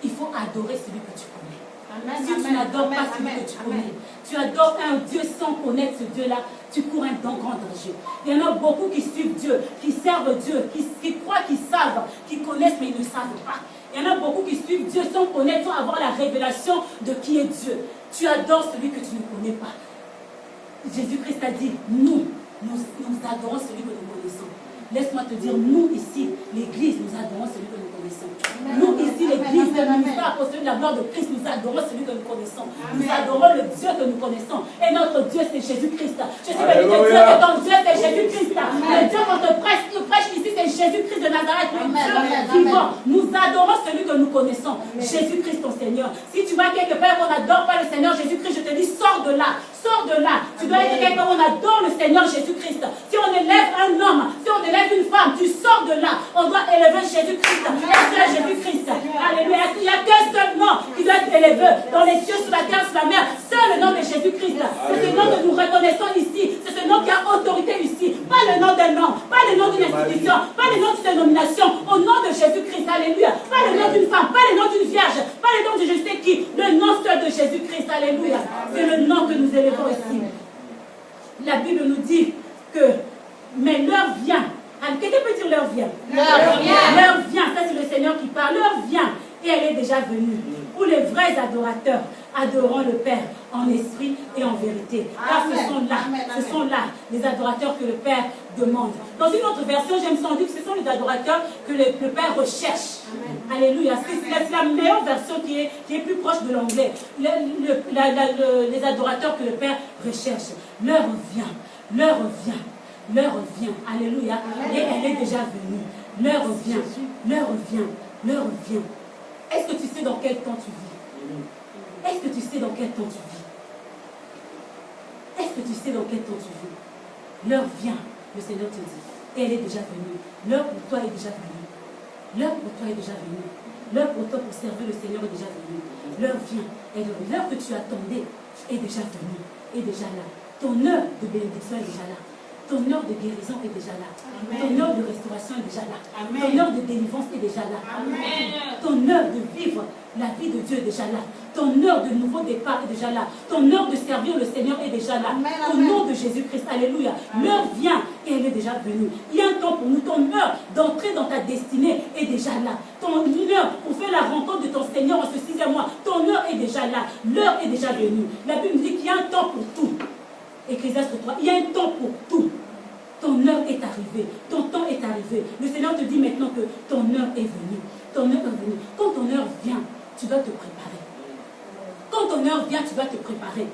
il faut adorer celui que tu connais. Amen, si tu n'adores pas celui que tu connais, tu adores un Dieu sans connaître ce Dieu-là, tu cours un grand danger. Il y en a beaucoup qui suivent Dieu, qui servent Dieu, qui croient qu'ils savent, qui connaissent, mais ils ne savent pas. Il y en a beaucoup qui suivent Dieu sans connaître, sans avoir la révélation de qui est Dieu. Tu adores celui que tu ne connais pas. Jésus-Christ a dit, nous adorons celui que nous connaissons. Laisse-moi te dire, nous ici, l'Église, nous adorons celui que nous connaissons. Nous ici, l'Église, le ministère apostolique de la gloire de Christ, nous adorons celui que nous connaissons. Nous adorons le Dieu que nous connaissons. Et notre Dieu, c'est Jésus-Christ. Je suis venu te dire que ton Dieu, c'est Jésus-Christ. Le Dieu qu'on te prêche ici, c'est Jésus-Christ de Nazareth, le Dieu vivant. Nous adorons celui que nous connaissons. Jésus-Christ, ton Seigneur. Si tu vois quelque part qu'on n'adore pas le Seigneur Jésus-Christ, je te dis, sors de là. Sors de là. Tu dois être quelque part où on adore le Seigneur Jésus-Christ. Si on élève un homme, si on élève une femme, tu sors de là. On doit élever Jésus-Christ. C'est Jésus-Christ. Alléluia. Il n'y a qu'un seul nom qui doit être élevé dans les cieux, sur la terre, sur la mer. C'est le nom de Jésus-Christ. C'est ce nom que nous reconnaissons ici. C'est ce nom qui a autorité ici. Pas le nom d'un homme, pas le nom d'une institution, pas le nom d'une dénomination. Au nom de Jésus-Christ. Alléluia. Pas le nom d'une femme, pas le nom d'une vierge, pas le nom de je sais qui. Le nom seul de Jésus-Christ. Alléluia. C'est le nom que nous élevons ici. La Bible nous dit que, mais l'heure vient. Quelqu'un peut dire l'heure vient? L'heure vient. L'heure vient, ça c'est le Seigneur qui parle. L'heure vient et elle est déjà venue. Où les vrais adorateurs adoreront le Père en esprit et en vérité. Car ce sont là les adorateurs que le Père demande. Dans une autre version, j'aime sans doute que ce sont les adorateurs que le Père recherche. Amen. Alléluia. C'est la meilleure version qui est plus proche de l'anglais. Les adorateurs que le Père recherche. L'heure vient. L'heure vient. L'heure vient. Alléluia. Et elle est déjà venue. L'heure vient. L'heure vient. L'heure vient. Est-ce que tu sais dans quel temps tu vis? Est-ce que tu sais dans quel temps tu vis? Est-ce que tu sais dans quel temps tu vis? L'heure vient, le Seigneur te dit. Et elle est déjà venue. L'heure pour toi est déjà venue. L'heure pour toi est déjà venue. L'heure pour toi pour servir le Seigneur est déjà venue. L'heure vient. L'heure que tu attendais est déjà venue. Est déjà là. Ton heure de bénédiction est déjà là. Ton heure de guérison est déjà là. Amen. Ton heure de restauration est déjà là. Amen. Ton heure de délivrance est déjà là. Amen. Ton heure de vivre la vie de Dieu est déjà là. Ton heure de nouveau départ est déjà là. Ton heure de servir le Seigneur est déjà là. Amen. Au nom de Jésus-Christ, alléluia. L'heure vient et elle est déjà venue. Il y a un temps pour nous. Ton heure d'entrer dans ta destinée est déjà là. Ton heure pour faire la rencontre de ton Seigneur en ce 6e mois, ton heure est déjà là. L'heure est déjà venue. La Bible nous dit qu'il y a un temps pour tout. Ecclésiaste 3, il y a un temps pour tout. Ton heure est arrivée, ton temps est arrivé. Le Seigneur te dit maintenant que ton heure est venue. Ton heure est venue. Quand ton heure vient, tu dois te préparer. Quand ton heure vient, tu dois te préparer.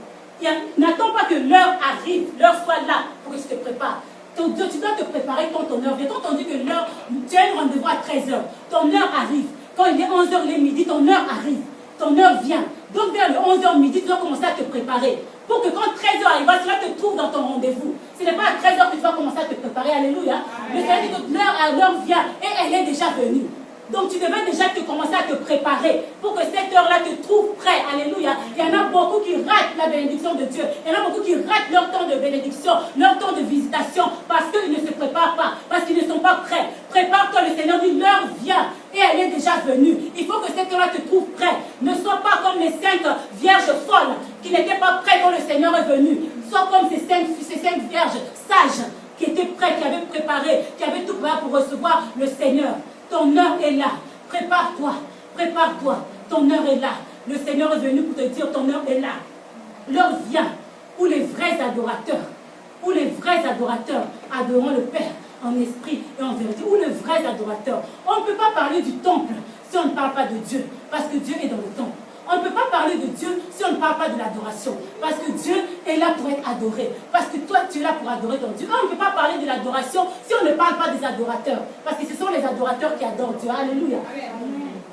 N'attends pas que l'heure arrive, l'heure soit là pour que tu te prépares. Tu dois te préparer quand ton heure vient. Quand on dit que l'heure, tu as un rendez-vous à 13h, ton heure arrive. Quand il est 11h, il est midi, ton heure arrive. Ton heure vient. Donc vers le 11h midi, tu dois commencer à te préparer. Pour que quand 13h arrivera, cela te trouve dans ton rendez-vous. Ce n'est pas à 13h que tu vas commencer à te préparer. Alléluia. Le Seigneur dit que l'heure vient et elle est déjà venue. Donc tu devais déjà commencer à te préparer pour que cette heure-là te trouve prêt. Alléluia. Il y en a beaucoup qui ratent la bénédiction de Dieu. Il y en a beaucoup qui ratent leur temps de bénédiction, leur temps de visitation, parce qu'ils ne se préparent pas, parce qu'ils ne sont pas prêts. Prépare-toi, le Seigneur dit, l'heure vient et elle est déjà venue. Il faut que cette heure-là te trouve prêt. Ne sois pas comme les 5 vierges folles qui n'étaient pas prêtes quand le Seigneur est venu. Sois comme ces cinq vierges sages qui étaient prêtes, qui avaient préparé, qui avaient tout préparé pour recevoir le Seigneur. Ton heure est là. Prépare-toi, prépare-toi. Ton heure est là. Le Seigneur est venu pour te dire, ton heure est là. L'heure vient où les vrais adorateurs adoreront le Père en esprit et en vérité, ou les vrais adorateurs. On ne peut pas parler du temple si on ne parle pas de Dieu, parce que Dieu est dans le temple. On ne peut pas parler de Dieu si on ne parle pas de l'adoration, parce que Dieu est là pour être adoré, parce que toi tu es là pour adorer ton Dieu. On ne peut pas parler de l'adoration si on ne parle pas des adorateurs, parce que ce sont les adorateurs qui adorent Dieu. Alléluia.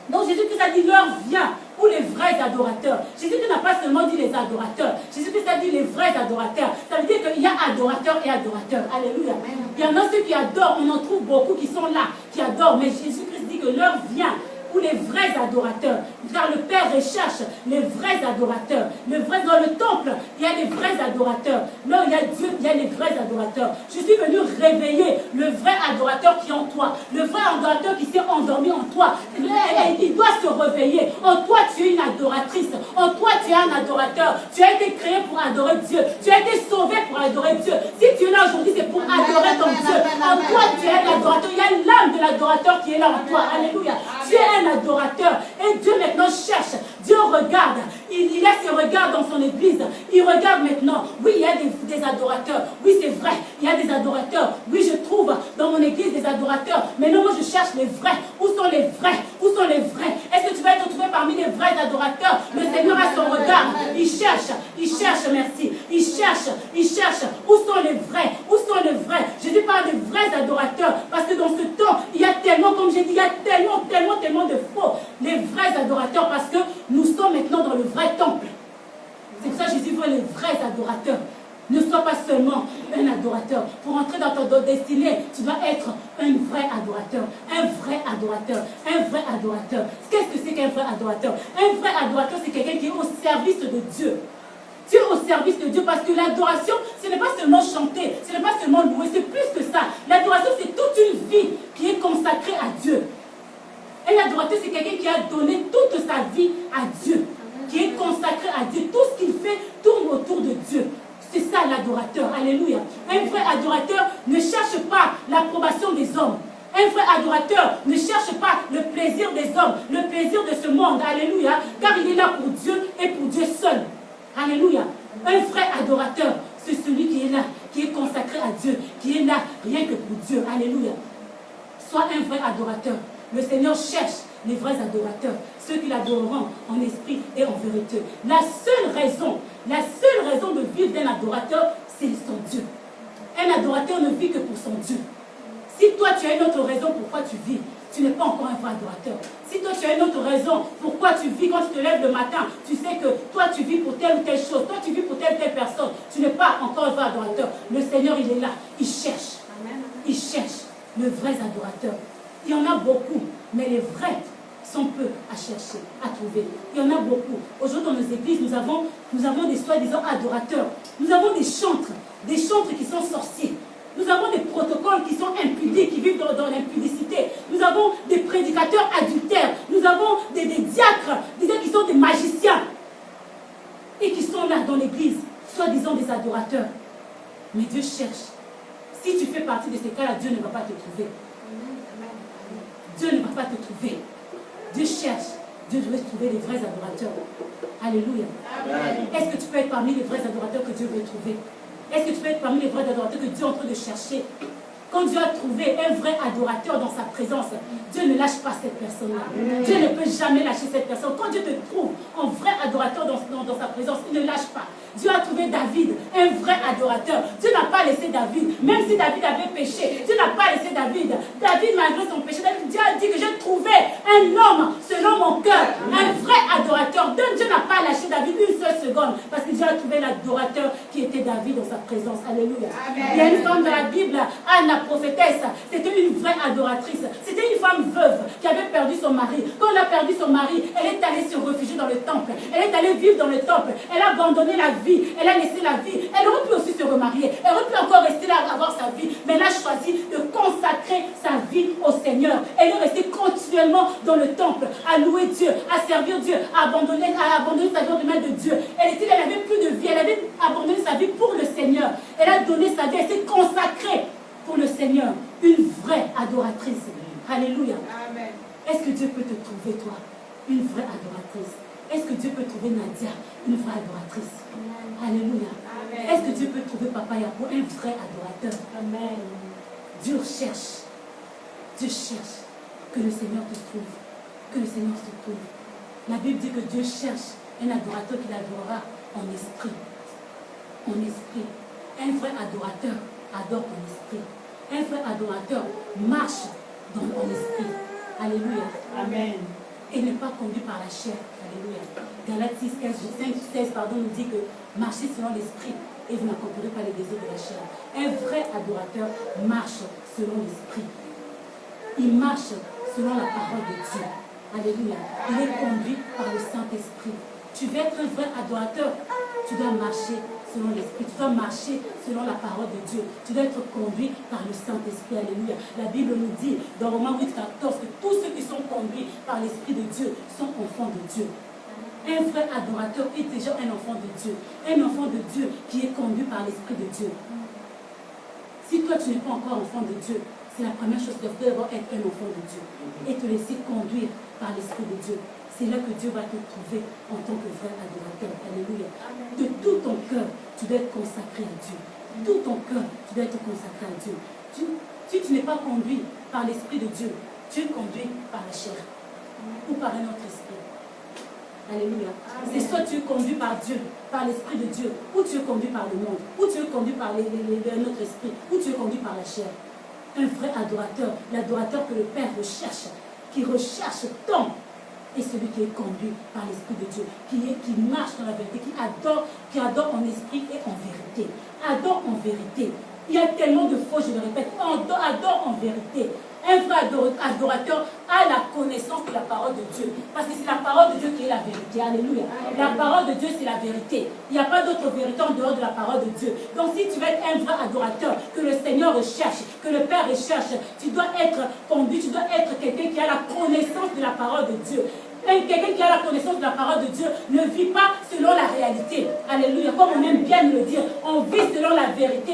Donc Jésus-Christ a dit, l'heure vient où les vrais adorateurs. Jésus-Christ n'a pas seulement dit les adorateurs. Jésus-Christ a dit les vrais adorateurs. Ça veut dire qu'il y a adorateurs et adorateurs. Alléluia. Il y en a ceux qui adorent, on en trouve beaucoup qui sont là, qui adorent. Mais Jésus-Christ dit que l'heure vient où les vrais adorateurs, car le Père recherche les vrais adorateurs. Dans le temple, il y a les vrais adorateurs. Là où il y a Dieu, il y a les vrais adorateurs. Je suis venu réveiller le vrai adorateur qui est en toi. Le vrai adorateur qui s'est endormi en toi. Il doit se réveiller. En toi, tu es une adoratrice. En toi, tu es un adorateur. Tu as été créé pour adorer Dieu. Tu as été sauvé pour adorer Dieu. Si tu es là aujourd'hui, c'est pour adorer ton Dieu. En toi, tu es un adorateur. Il y a l'âme de l'adorateur qui est là en toi. Alléluia. Tu es un adorateur. Et Dieu maintenant cherche. Dieu regarde. Il a ses regards dans son église. Il regarde maintenant. Oui, il y a des adorateurs. Oui, c'est vrai. Il y a des adorateurs. Oui, je trouve dans mon église des adorateurs. Mais non, moi, je cherche les vrais. Où sont les vrais? Où sont les vrais? Est-ce que tu vas être trouvé parmi les vrais adorateurs? Le Seigneur a son regard. Il cherche, merci. Il cherche. Où sont les vrais? Où sont les vrais? Jésus parle des vrais adorateurs. Parce que dans ce temps, il y a tellement, comme j'ai dit, il y a tellement de faux. Les vrais adorateurs, parce que nous sommes maintenant dans le vrai temple. C'est pour ça que Jésus veut les vrais adorateurs. Ne sois pas seulement un adorateur. Pour entrer dans ton destinée, tu dois être un vrai adorateur. Un vrai adorateur. Un vrai adorateur. Qu'est-ce que c'est qu'un vrai adorateur? Un vrai adorateur, c'est quelqu'un qui est au service de Dieu. Tu es au service de Dieu parce que l'adoration, ce n'est pas seulement chanter, ce n'est pas seulement louer, c'est plus que ça. L'adoration, c'est toute une vie qui est consacrée à Dieu. Et l'adorateur, c'est quelqu'un qui a donné toute sa vie à Dieu, qui est consacré à Dieu. Tout ce qu'il fait tourne autour de Dieu. C'est ça l'adorateur. Alléluia. Un vrai adorateur ne cherche pas l'approbation des hommes. Un vrai adorateur ne cherche pas le plaisir des hommes, le plaisir de ce monde. Alléluia. Car il est là pour Dieu et pour Dieu seul. Alléluia. Un vrai adorateur, c'est celui qui est là, qui est consacré à Dieu, qui est là rien que pour Dieu. Alléluia. Sois un vrai adorateur. Le Seigneur cherche les vrais adorateurs, ceux qui l'adoreront en esprit et en vérité. La seule raison de vivre d'un adorateur, c'est son Dieu. Un adorateur ne vit que pour son Dieu. Si toi tu as une autre raison pourquoi tu vis, tu n'es pas encore un vrai adorateur. Si toi tu as une autre raison pourquoi tu vis, quand tu te lèves le matin, tu sais que toi tu vis pour telle ou telle chose, toi tu vis pour telle ou telle personne, tu n'es pas encore un vrai adorateur. Le Seigneur il est là, il cherche le vrai adorateur. Il y en a beaucoup, mais les vrais sont peu à chercher, à trouver. Il y en a beaucoup. Aujourd'hui, dans nos églises, nous avons des soi-disant adorateurs. Nous avons des chantres qui sont sorciers. Nous avons des protocoles qui sont impudiques, qui vivent dans l'impudicité. Nous avons des prédicateurs adultères. Nous avons des diacres, qui sont des magiciens. Et qui sont là dans l'église, soi-disant des adorateurs. Mais Dieu cherche. Si tu fais partie de ces cas-là, Dieu ne va pas te trouver. Dieu ne va pas te trouver. Dieu cherche. Dieu doit trouver les vrais adorateurs. Alléluia. Est-ce que tu peux être parmi les vrais adorateurs que Dieu veut trouver? Est-ce que tu peux être parmi les vrais adorateurs que Dieu est en train de chercher? Quand Dieu a trouvé un vrai adorateur dans sa présence, Dieu ne lâche pas cette personne-là. Dieu ne peut jamais lâcher cette personne. Quand Dieu te trouve en vrai adorateur dans sa présence, il ne lâche pas. Dieu a trouvé David, un vrai adorateur. Dieu n'a pas laissé David, même si David avait péché. Dieu n'a pas laissé David. David, malgré son péché, Dieu a dit que j'ai trouvé un homme selon mon cœur, un vrai adorateur. Dieu n'a pas lâché David une seule seconde, parce que Dieu a trouvé l'adorateur qui était David dans sa présence. Alléluia. Amen. Il y a une femme dans la Bible, Anne la prophétesse, c'était une vraie adoratrice. C'était une femme veuve qui avait perdu son mari. Quand elle a perdu son mari, elle est allée se réfugier dans le temple. Elle est allée vivre dans le temple. Elle a abandonné la vie. Elle a laissé la vie. Elle aurait pu aussi se remarier. Elle aurait pu encore rester là, avoir sa vie. Mais elle a choisi de consacrer sa vie au Seigneur. Elle est restée continuellement dans le temple, à louer Dieu, à servir Dieu, à abandonner sa vie aux mains de Dieu. Elle n'avait plus de vie. Elle avait abandonné sa vie pour le Seigneur. Elle a donné sa vie. Elle s'est consacrée pour le Seigneur. Une vraie adoratrice. Alléluia. Amen. Est-ce que Dieu peut te trouver, toi, une vraie adoratrice? Est-ce que Dieu peut trouver Nadia, une vraie adoratrice? Amen. Alléluia. Est-ce que Dieu peut trouver Papa Yapo, un vrai adorateur? Amen. Dieu cherche que le Seigneur te trouve, que le Seigneur se trouve. La Bible dit que Dieu cherche un adorateur qui l'adorera en esprit. En esprit. Un vrai adorateur adore en esprit. Un vrai adorateur marche en esprit. Alléluia. Amen. Et n'est pas conduit par la chair. Alléluia. Galates 5, 16 nous dit que marchez selon l'esprit et vous n'accomplirez pas les désirs de la chair. Un vrai adorateur marche selon l'esprit. Il marche selon la parole de Dieu. Alléluia. Il est conduit par le Saint-Esprit. Tu veux être un vrai adorateur, tu dois marcher selon l'Esprit. Tu dois marcher selon la parole de Dieu. Tu dois être conduit par le Saint-Esprit. Alléluia. La Bible nous dit dans Romains 8, 14 que tous ceux qui sont conduits par l'Esprit de Dieu sont enfants de Dieu. Un vrai adorateur est déjà un enfant de Dieu. Un enfant de Dieu qui est conduit par l'Esprit de Dieu. Si toi tu n'es pas encore enfant de Dieu, c'est la première chose que tu dois être un enfant de Dieu. Et te laisser conduire par l'Esprit de Dieu. C'est là que Dieu va te trouver en tant que vrai adorateur. Alléluia. De tout ton cœur, tu dois être consacré à Dieu. Tout ton cœur, tu dois être consacré à Dieu. Si tu n'es pas conduit par l'Esprit de Dieu, tu es conduit par la chair ou par un autre esprit. Alléluia. C'est soit tu es conduit par Dieu, par l'Esprit de Dieu, ou tu es conduit par le monde, ou tu es conduit par un autre esprit, ou tu es conduit par la chair. Un vrai adorateur, l'adorateur que le Père recherche, qui recherche tant, et celui qui est conduit par l'Esprit de Dieu, qui marche dans la vérité, qui adore en esprit et en vérité. Adore en vérité. Il y a tellement de faux, je le répète, adore en vérité. Un vrai adorateur a la connaissance de la parole de Dieu. Parce que c'est la parole de Dieu qui est la vérité. Alléluia. La parole de Dieu, c'est la vérité. Il n'y a pas d'autre vérité en dehors de la parole de Dieu. Donc si tu veux être un vrai adorateur, que le Seigneur recherche, que le Père recherche, tu dois être conduit, tu dois être quelqu'un qui a la connaissance de la parole de Dieu. Quelqu'un qui a la connaissance de la parole de Dieu ne vit pas selon la réalité. Alléluia. Comme on aime bien le dire, on vit selon la vérité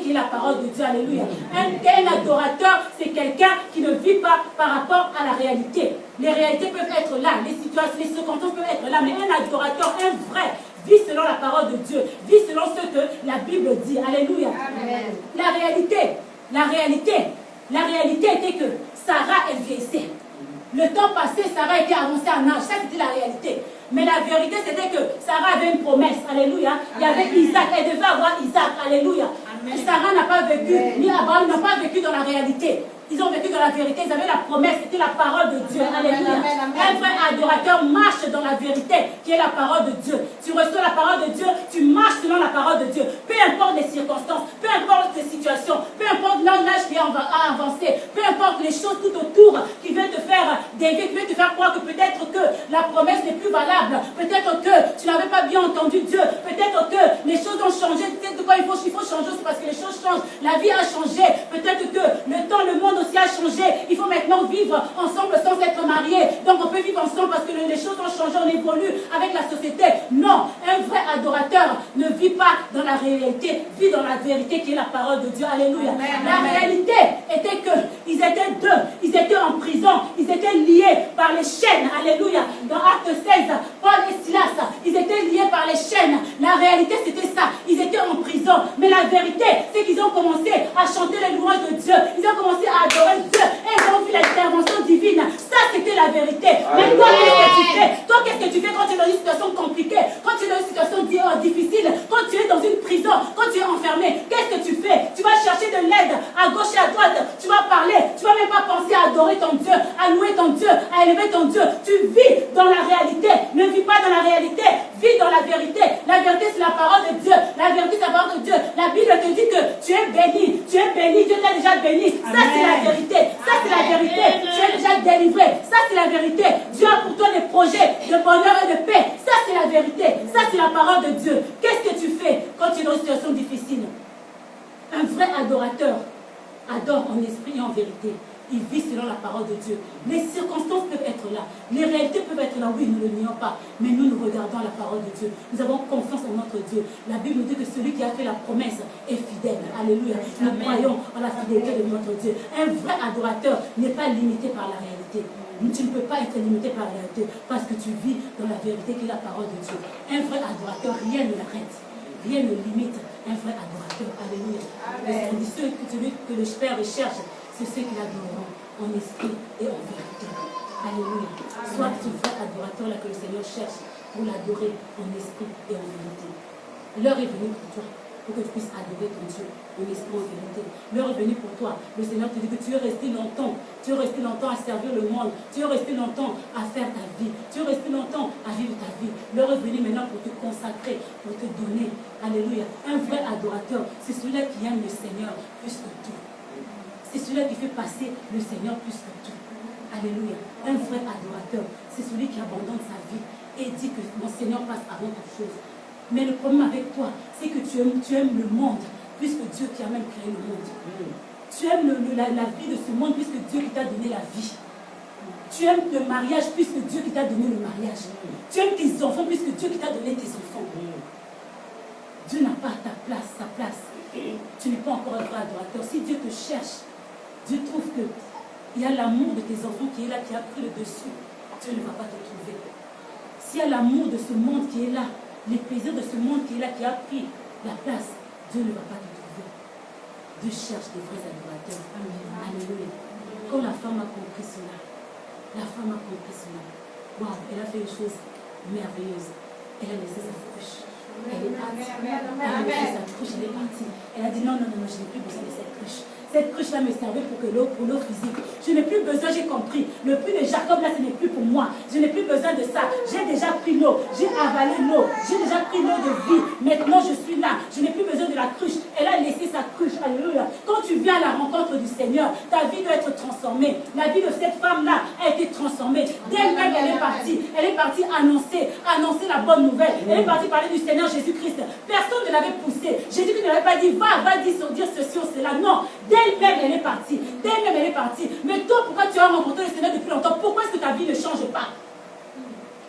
qui est la parole de Dieu. Alléluia. Un adorateur, c'est quelqu'un qui ne vit pas par rapport à la réalité. Les réalités peuvent être là, les situations, les circonstances peuvent être là, mais un adorateur, un vrai, vit selon la parole de Dieu, vit selon ce que la Bible dit. Alléluia. Amen. La réalité était que Sarah, elle vieillissait. Le temps passé, Sarah était avancée en âge. Ça, c'était la réalité. Mais la vérité, c'était que Sarah avait une promesse. Alléluia. Il y avait Isaac. Elle devait avoir Isaac. Alléluia. Amen. Sarah n'a pas vécu, ni Abraham n'a pas vécu dans la réalité. Ils ont vécu dans la vérité. Ils avaient la promesse. C'était la parole de Dieu. Alléluia. Un vrai adorateur marche dans la vérité qui est la parole de Dieu. Tu reçois la parole de Dieu. Tu marches selon la parole de Dieu. Peu importe les circonstances. Peu importe les situations. Peu importe l'âge qui a avancé. Peu importe les choses tout autour qui viennent te faire dévier, qui viennent te faire croire que peut-être que la promesse n'est plus valable. Peut-être que tu n'avais pas bien entendu Dieu. Peut-être que les choses ont changé. Peut-être que il faut changer. C'est parce que les choses changent. La vie a changé. Peut-être que le temps, le monde aussi a changé. Il faut maintenant vivre ensemble sans être mariés. Donc on peut vivre ensemble parce que les choses ont changé, on évolue avec la société. Non, un vrai adorateur ne vit pas dans la réalité, vit dans la vérité qui est la parole de Dieu. Alléluia. La réalité était que ils étaient deux, ils étaient en prison, ils étaient liés par les chaînes. Alléluia. Dans Acte 16, Paul et Silas, ils étaient liés par les chaînes. La réalité c'était ça, ils étaient en prison. Mais la vérité c'est qu'ils ont commencé à chanter les louanges de Dieu. Ils ont commencé à adorer Dieu et ils ont vu l'intervention divine. Ça c'était la vérité. Mais toi qu'est-ce que tu fais? Toi qu'est-ce que tu fais quand tu es dans une situation compliquée, quand tu es dans une situation difficile? fermé. Qu'est-ce que tu fais? Tu vas chercher de l'aide à gauche et à droite. Tu vas parler. Tu ne vas même pas penser à adorer ton Dieu, à louer ton Dieu, à élever ton Dieu. Tu vis dans la réalité. Ne vis pas dans la réalité. Vis dans la vérité. La vérité, c'est la parole de Dieu. La vérité, c'est la parole de Dieu. La Bible te dit que tu es béni. Tu es béni. Dieu t'a déjà béni. Ça, c'est la vérité. Ça, c'est la vérité. Tu es déjà délivré. Ça, c'est la vérité. Dieu a pour toi des projets de bonheur et de paix. Ça, c'est la vérité. Ça, c'est la parole de Dieu. Qu'est-ce que tu fais quand tu es dans une situation difficile? Un vrai adorateur adore en esprit et en vérité. Il vit selon la parole de Dieu. Les circonstances peuvent être là. Les réalités peuvent être là. Oui, nous ne le nions pas. Mais nous regardons la parole de Dieu. Nous avons confiance en notre Dieu. La Bible nous dit que celui qui a fait la promesse est fidèle. Alléluia. Nous croyons en la fidélité de notre Dieu. Un vrai adorateur n'est pas limité par la réalité. Tu ne peux pas être limité par la réalité parce que tu vis dans la vérité qui est la parole de Dieu. Un vrai adorateur, rien ne l'arrête. Rien ne limite un vrai adorateur. Alléluia. Celui que le Père recherche, c'est ceux qui l'adoreront en esprit et en vérité. Alléluia. Sois ce vrai adorateur-là que le Seigneur cherche pour l'adorer en esprit et en vérité. L'heure est venue pour toi, pour que tu puisses adorer ton Dieu en esprit et en vérité. L'heure est venue pour toi. Le Seigneur te dit que tu es resté longtemps. Tu es resté longtemps à servir le monde. Tu es resté longtemps à faire ta vie. Tu es resté longtemps à vivre ta vie. L'heure est venue maintenant pour te consacrer, pour te donner. Alléluia. Un vrai adorateur, c'est celui-là qui aime le Seigneur plus que tout. C'est celui-là qui fait passer le Seigneur plus que tout. Alléluia. Un vrai adorateur, c'est celui qui abandonne sa vie et dit que mon Seigneur passe avant toute chose. Mais le problème avec toi, c'est que tu aimes le monde plus que Dieu qui a même créé le monde. Tu aimes la vie de ce monde plus que Dieu qui t'a donné la vie. Tu aimes le mariage plus que Dieu qui t'a donné le mariage. Tu aimes tes enfants plus que Dieu qui t'a donné tes enfants. Dieu n'a pas sa place. Tu n'es pas encore un vrai adorateur. Si Dieu te cherche, Dieu trouve qu'il y a l'amour de tes enfants qui est là, qui a pris le dessus. Dieu ne va pas te trouver. S'il y a l'amour de ce monde qui est là, les plaisirs de ce monde qui est là, qui a pris la place, Dieu ne va pas te trouver. Dieu cherche des vrais adorateurs. Alléluia. Quand la femme a compris cela, wow, elle a fait une chose merveilleuse. Elle a laissé sa couche. Elle est partie. Elle a laissé sa couche, elle est partie. Elle a dit non, je n'ai plus besoin de cette couche. Cette cruche-là me servait pour l'eau physique. Je n'ai plus besoin, j'ai compris. Le puits de Jacob, là, ce n'est plus pour moi. Je n'ai plus besoin de ça. J'ai déjà pris l'eau. J'ai avalé l'eau. J'ai déjà pris l'eau de vie. Maintenant, je suis là. Je n'ai plus besoin de la cruche. Elle a laissé sa cruche. Alléluia. Quand tu viens à la rencontre du Seigneur, ta vie doit être transformée. La vie de cette femme-là a été transformée. D'elle-même, elle est partie. Elle est partie annoncer la bonne nouvelle. Elle est partie parler du Seigneur Jésus-Christ. Personne ne l'avait poussée. Jésus ne l'avait pas dit, va dire ceci ou cela. Non. D'elle-même, elle est partie. D'elle-même, elle est partie. Mais toi, pourquoi tu as rencontré le Seigneur depuis longtemps? Pourquoi est-ce que ta vie ne change pas?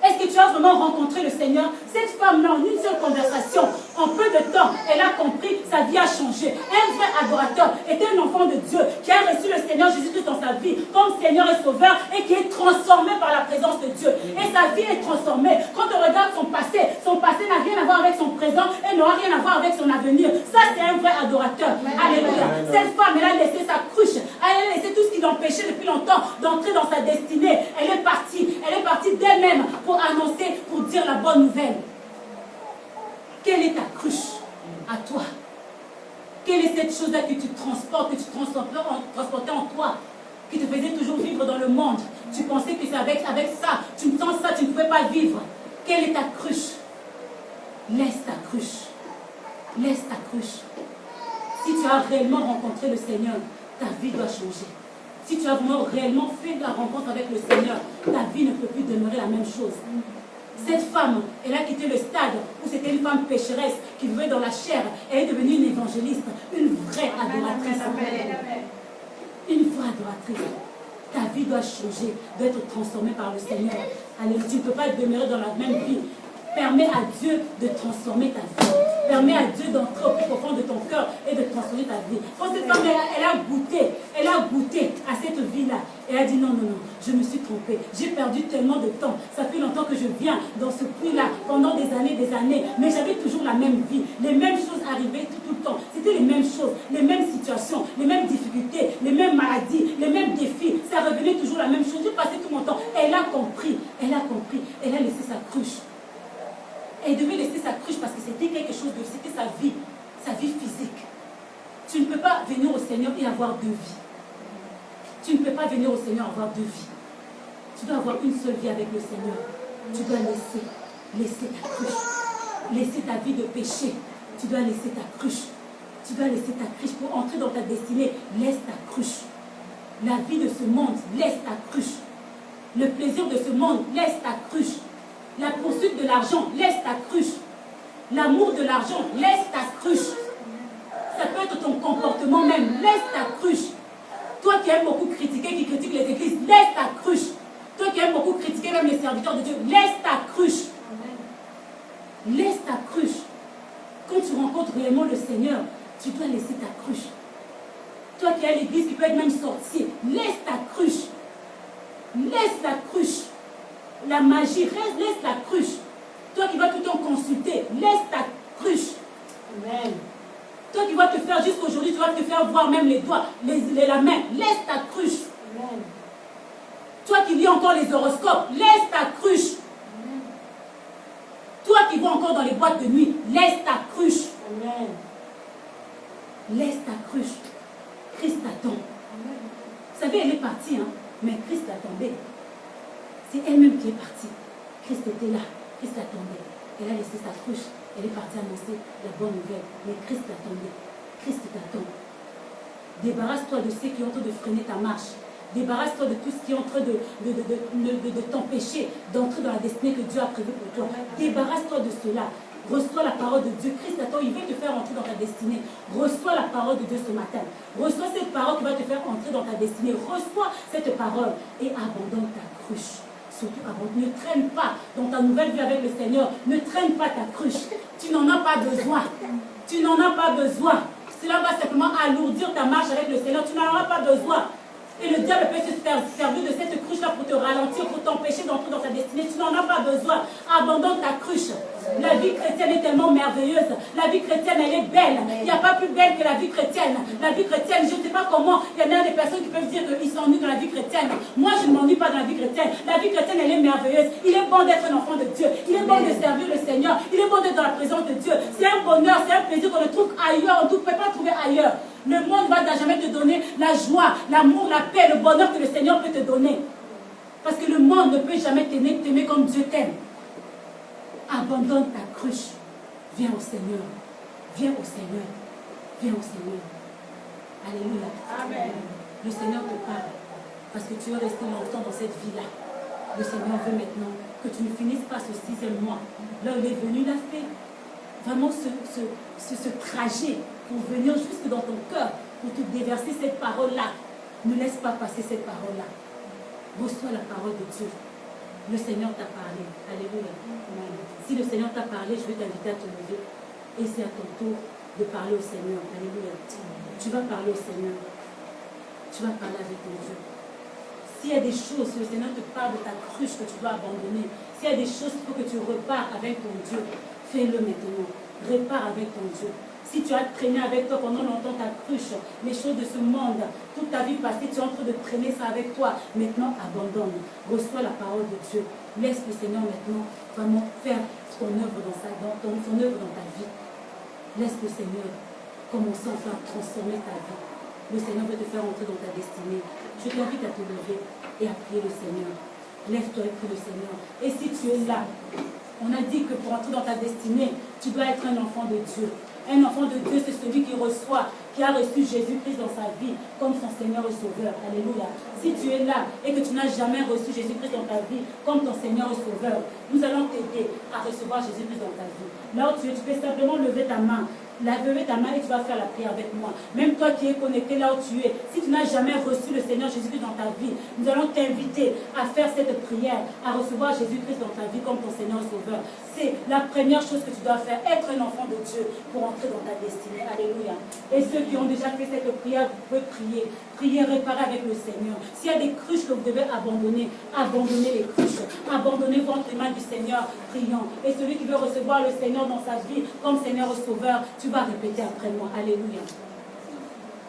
Est-ce que tu as vraiment rencontré le Seigneur? Cette femme-là, en une seule conversation, en peu de temps, elle a compris, sa vie a changé. Un vrai adorateur était un enfant de Dieu qui a reçu le Seigneur Jésus-Christ dans sa vie comme Seigneur et Sauveur et qui est transformé par la présence de Dieu. Et sa vie est transformée. Quand on regarde son passé n'a rien à voir avec son présent et n'aura rien à voir avec son avenir. Ça, c'est un vrai adorateur. Alléluia. Cette femme, elle a laissé sa cruche. Elle a laissé tout ce qui l'empêchait depuis longtemps d'entrer dans sa destinée. Elle est partie d'elle-même pour annoncer, pour dire la bonne nouvelle. Quelle est ta cruche à toi? Quelle est cette chose-là que tu transportes, que tu transportais en toi, qui te faisait toujours vivre dans le monde? Tu pensais que c'est avec ça, sans ça, tu ne pouvais pas vivre. Quelle est ta cruche? Laisse ta cruche. Laisse ta cruche. Si tu as réellement rencontré le Seigneur, ta vie doit changer. Si tu as vraiment réellement fait la rencontre avec le Seigneur, ta vie ne peut plus demeurer la même chose. Cette femme, elle a quitté le stade où c'était une femme pécheresse qui vivait dans la chair. Elle est devenue une évangéliste, une vraie adoratrice. Une vraie adoratrice. Ta vie doit changer, doit être transformée par le Seigneur. Allez, tu ne peux pas demeurer dans la même vie. Permets à Dieu de transformer ta vie. Permets à Dieu d'entrer au plus profond de ton cœur et de transformer ta vie. Quand cette femme, elle a goûté à cette vie-là. Elle a dit non, je me suis trompée. J'ai perdu tellement de temps. Ça fait longtemps que je viens dans ce puits-là pendant des années. Mais j'avais toujours la même vie. Les mêmes choses arrivaient tout le temps. C'était les mêmes choses, les mêmes situations, les mêmes difficultés, les mêmes maladies, les mêmes défis. Ça revenait toujours la même chose. J'ai passé tout mon temps. Elle a compris. Elle a laissé sa cruche. Elle devait laisser sa cruche parce que c'était quelque chose de... C'était sa vie. sa vie physique. Tu ne peux pas venir au Seigneur et avoir deux vies. Tu ne peux pas venir au Seigneur et avoir deux vies. Tu dois avoir une seule vie avec le Seigneur. Tu dois laisser ta cruche. Laisser ta vie de péché. Tu dois laisser ta cruche. Tu dois laisser ta cruche pour entrer dans ta destinée. Laisse ta cruche. La vie de ce monde, laisse ta cruche. Le plaisir de ce monde, laisse ta cruche. La poursuite de l'argent, laisse ta cruche. L'amour de l'argent, laisse ta cruche. Ça peut être ton comportement même, laisse ta cruche. Toi qui aimes beaucoup critiquer, qui critique les églises, laisse ta cruche. Toi qui aimes beaucoup critiquer même les serviteurs de Dieu, laisse ta cruche. Laisse ta cruche. Quand tu rencontres réellement le Seigneur, tu dois laisser ta cruche. Toi qui es à l'église, qui peut être même sorcier, laisse ta cruche. Laisse la cruche. La magie, laisse la cruche. Toi qui vas tout le temps consulter, laisse ta cruche. Amen. Toi qui vas te faire jusqu'aujourd'hui, tu vas te faire voir même les doigts, la main, laisse ta cruche. Amen. Toi qui lis encore les horoscopes, laisse ta cruche. Amen. Toi qui vas encore dans les boîtes de nuit, laisse ta cruche. Amen. Laisse ta cruche. Christ t'attend. Vous savez, elle est partie, hein, mais Christ l'attendait. C'est elle-même qui est partie. Christ était là. Christ l'attendait. Elle a laissé sa cruche. Elle est partie annoncer la bonne nouvelle. Mais Christ l'attendait. Christ t'attend. Débarrasse-toi de ceux qui ont en train de freiner ta marche. Débarrasse-toi de tout ce qui est en train de t'empêcher d'entrer dans la destinée que Dieu a prévue pour toi. Débarrasse-toi de cela. Reçois la parole de Dieu. Christ attend, il veut te faire entrer dans ta destinée. Reçois la parole de Dieu ce matin. Reçois cette parole qui va te faire entrer dans ta destinée. Reçois cette parole et abandonne ta cruche. Surtout abandonne. Ne traîne pas dans ta nouvelle vie avec le Seigneur. Ne traîne pas ta cruche. Tu n'en as pas besoin. Tu n'en as pas besoin. Cela va simplement alourdir ta marche avec le Seigneur. Tu n'en as pas besoin. Et le diable peut se servir de cette cruche-là pour te ralentir, pour t'empêcher d'entrer dans ta destinée. Tu n'en as pas besoin. Abandonne ta cruche. La vie chrétienne est tellement merveilleuse. La vie chrétienne, elle est belle. Il n'y a pas plus belle que la vie chrétienne. La vie chrétienne, je ne sais pas comment. Il y en a des personnes qui peuvent dire qu'ils s'ennuient dans la vie chrétienne. Moi, je ne m'ennuie pas dans la vie chrétienne. La vie chrétienne, elle est merveilleuse. Il est bon d'être un enfant de Dieu. Il est bon de servir le Seigneur. Il est bon d'être dans la présence de Dieu. C'est un bonheur, c'est un plaisir qu'on ne trouve ailleurs. On ne peut pas trouver ailleurs. Le monde va jamais te donner la joie, l'amour, la paix, le bonheur que le Seigneur peut te donner. Parce que le monde ne peut jamais t'aimer comme Dieu t'aime. Abandonne ta cruche. Viens au Seigneur. Viens au Seigneur. Viens au Seigneur. Alléluia. Amen. Le Seigneur te parle. Parce que tu es resté longtemps dans cette vie-là. Le Seigneur veut maintenant que tu ne finisses pas ce 6e mois. Là où il est venu, il a fait vraiment ce trajet pour venir jusque dans ton cœur, pour te déverser cette parole-là. Ne laisse pas passer cette parole-là. Reçois la parole de Dieu. Le Seigneur t'a parlé. Alléluia. Si le Seigneur t'a parlé, je vais t'inviter à te lever. Et c'est à ton tour de parler au Seigneur. Alléluia. Tu vas parler au Seigneur. Tu vas parler avec ton Dieu. S'il y a des choses, si le Seigneur te parle de ta cruche que tu dois abandonner, s'il y a des choses qu'il faut que tu repars avec ton Dieu, fais-le maintenant. Répare avec ton Dieu. Si tu as traîné avec toi pendant longtemps ta cruche, les choses de ce monde, toute ta vie passée, tu es en train de traîner ça avec toi. Maintenant, abandonne. Reçois la parole de Dieu. Laisse le Seigneur maintenant vraiment faire son œuvre son œuvre dans ta vie. Laisse le Seigneur commencer enfin à transformer ta vie. Le Seigneur veut te faire entrer dans ta destinée. Je t'invite à te lever et à prier le Seigneur. Lève-toi et prie le Seigneur. Et si tu es là, on a dit que pour entrer dans ta destinée, tu dois être un enfant de Dieu. Un enfant de Dieu, c'est celui qui reçoit, qui a reçu Jésus-Christ dans sa vie comme son Seigneur et Sauveur. Alléluia. Si tu es là et que tu n'as jamais reçu Jésus-Christ dans ta vie comme ton Seigneur et Sauveur, nous allons t'aider à recevoir Jésus-Christ dans ta vie. Là où tu es, tu peux simplement lever ta main. Lever ta main et tu vas faire la prière avec moi. Même toi qui es connecté là où tu es, si tu n'as jamais reçu le Seigneur Jésus-Christ dans ta vie, nous allons t'inviter à faire cette prière, à recevoir Jésus-Christ dans ta vie comme ton Seigneur et Sauveur. C'est la première chose que tu dois faire, être un enfant de Dieu pour entrer dans ta destinée. Alléluia. Et ceux qui ont déjà fait cette prière, vous pouvez prier. Priez, réparer avec le Seigneur. S'il y a des cruches que vous devez abandonner, abandonnez les cruches. Abandonnez-vous entre les mains du Seigneur, priant. Et celui qui veut recevoir le Seigneur dans sa vie comme Seigneur et Sauveur, tu vas répéter après moi. Alléluia.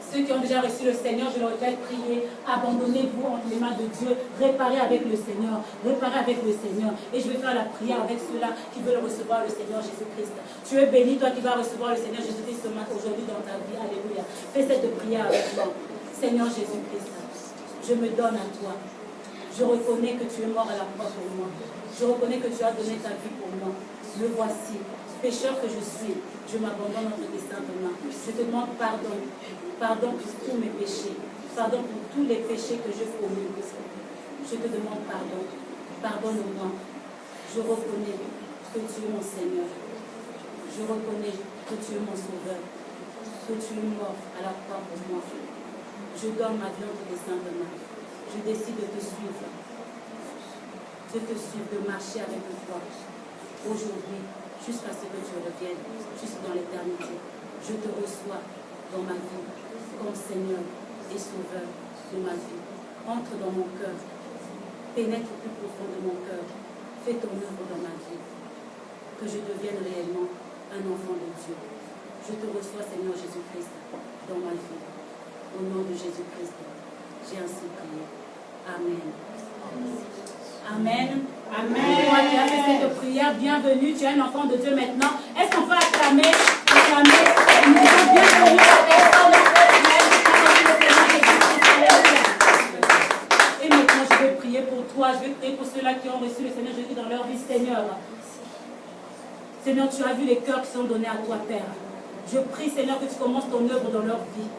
Ceux qui ont déjà reçu le Seigneur, je le répète, priez, abandonnez-vous entre les mains de Dieu, réparez avec le Seigneur, réparez avec le Seigneur. Et je vais faire la prière avec ceux-là qui veulent recevoir le Seigneur Jésus-Christ. Tu es béni, toi qui vas recevoir le Seigneur Jésus-Christ aujourd'hui dans ta vie. Alléluia. Fais cette prière avec moi. Seigneur Jésus-Christ, je me donne à toi. Je reconnais que tu es mort à la croix pour moi. Je reconnais que tu as donné ta vie pour moi. Me voici, pécheur que je suis. Je m'abandonne entre tes saintes mains. Je te demande pardon. Pardon pour tous mes péchés. Pardon pour tous les péchés que j'ai commis. Je te demande pardon. Pardonne-moi. Je reconnais que tu es mon Seigneur. Je reconnais que tu es mon Sauveur. Que tu es mort à la croix pour moi. Je donne ma vie entre tes saintes mains. Je décide de te suivre. De marcher avec toi. Aujourd'hui, jusqu'à ce que tu reviennes, jusque dans l'éternité. Je te reçois dans ma vie, comme Seigneur et Sauveur de ma vie. Entre dans mon cœur, pénètre au plus profond de mon cœur, fais ton œuvre dans ma vie, que je devienne réellement un enfant de Dieu. Je te reçois, Seigneur Jésus-Christ, dans ma vie. Au nom de Jésus-Christ, j'ai ainsi prié. Amen. Amen. Amen. Toi qui as fait cette prière, bienvenue, tu es un enfant de Dieu maintenant. Est-ce qu'on peut acclamer? Bienvenue à la personne. Et maintenant, je vais prier pour toi. Je vais prier pour ceux-là qui ont reçu le Seigneur Jésus dans leur vie, Seigneur. Seigneur, tu as vu les cœurs qui sont donnés à toi, Père. Je prie, Seigneur, que tu commences ton œuvre dans leur vie.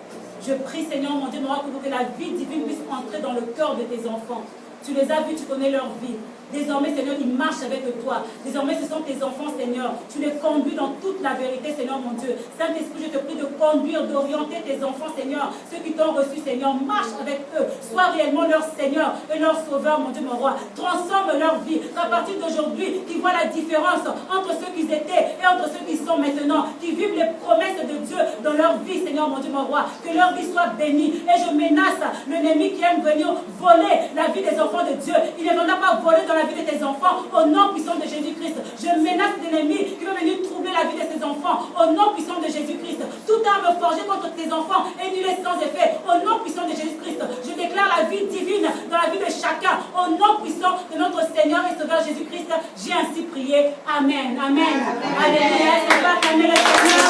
Je prie, Seigneur, mon Dieu, pour que la vie divine puisse entrer dans le cœur de tes enfants. Tu les as vus, tu connais leur vie. Désormais, Seigneur, ils marchent avec toi. Désormais, ce sont tes enfants, Seigneur. Tu les conduis dans toute la vérité, Seigneur, mon Dieu. Saint-Esprit, je te prie de conduire, d'orienter tes enfants, Seigneur. Ceux qui t'ont reçu, Seigneur, marche avec eux. Sois réellement leur Seigneur et leur Sauveur, mon Dieu, mon Roi. Transforme leur vie. Qu'à partir d'aujourd'hui, qu'ils voient la différence entre ceux qu'ils étaient et entre ceux qui sont maintenant. Qu'ils vivent les promesses de Dieu dans leur vie, Seigneur, mon Dieu, mon Roi. Que leur vie soit bénie. Et je menace l'ennemi qui aime venir voler la vie des enfants de Dieu. Il ne viendra pas voler dans la vie de tes enfants au nom puissant de Jésus-Christ. Je menace l'ennemi qui veut venir troubler la vie de tes enfants au nom puissant de Jésus-Christ. Toute arme forgée contre tes enfants est nulle et sans effet au nom puissant de Jésus-Christ. Je déclare la vie divine dans la vie de chacun au nom puissant de notre Seigneur et Sauveur Jésus-Christ. J'ai ainsi prié. Amen. Amen. Alléluia. C'est pas acclamer le Seigneur.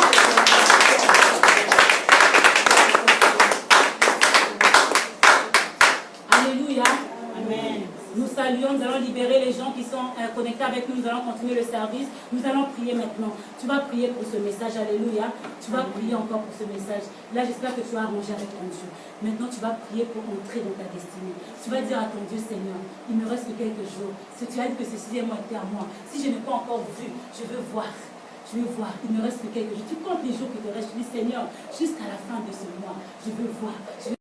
Alléluia. Amen. Nous saluons, nous allons libérer les gens qui sont connectés avec nous, nous allons continuer le service, nous allons prier maintenant. Tu vas prier pour ce message, alléluia. Tu vas prier encore pour ce message. Là, j'espère que tu as arrangé avec ton Dieu. Maintenant, tu vas prier pour entrer dans ta destinée. Tu vas dire à ton Dieu, Seigneur, il me reste que quelques jours. Si tu as dit que ce sixième mois était à moi, si je n'ai pas encore vu, je veux voir. Je veux voir, il me reste que quelques jours. Tu comptes les jours qui te restent. Tu dis, Seigneur, jusqu'à la fin de ce mois, je veux voir.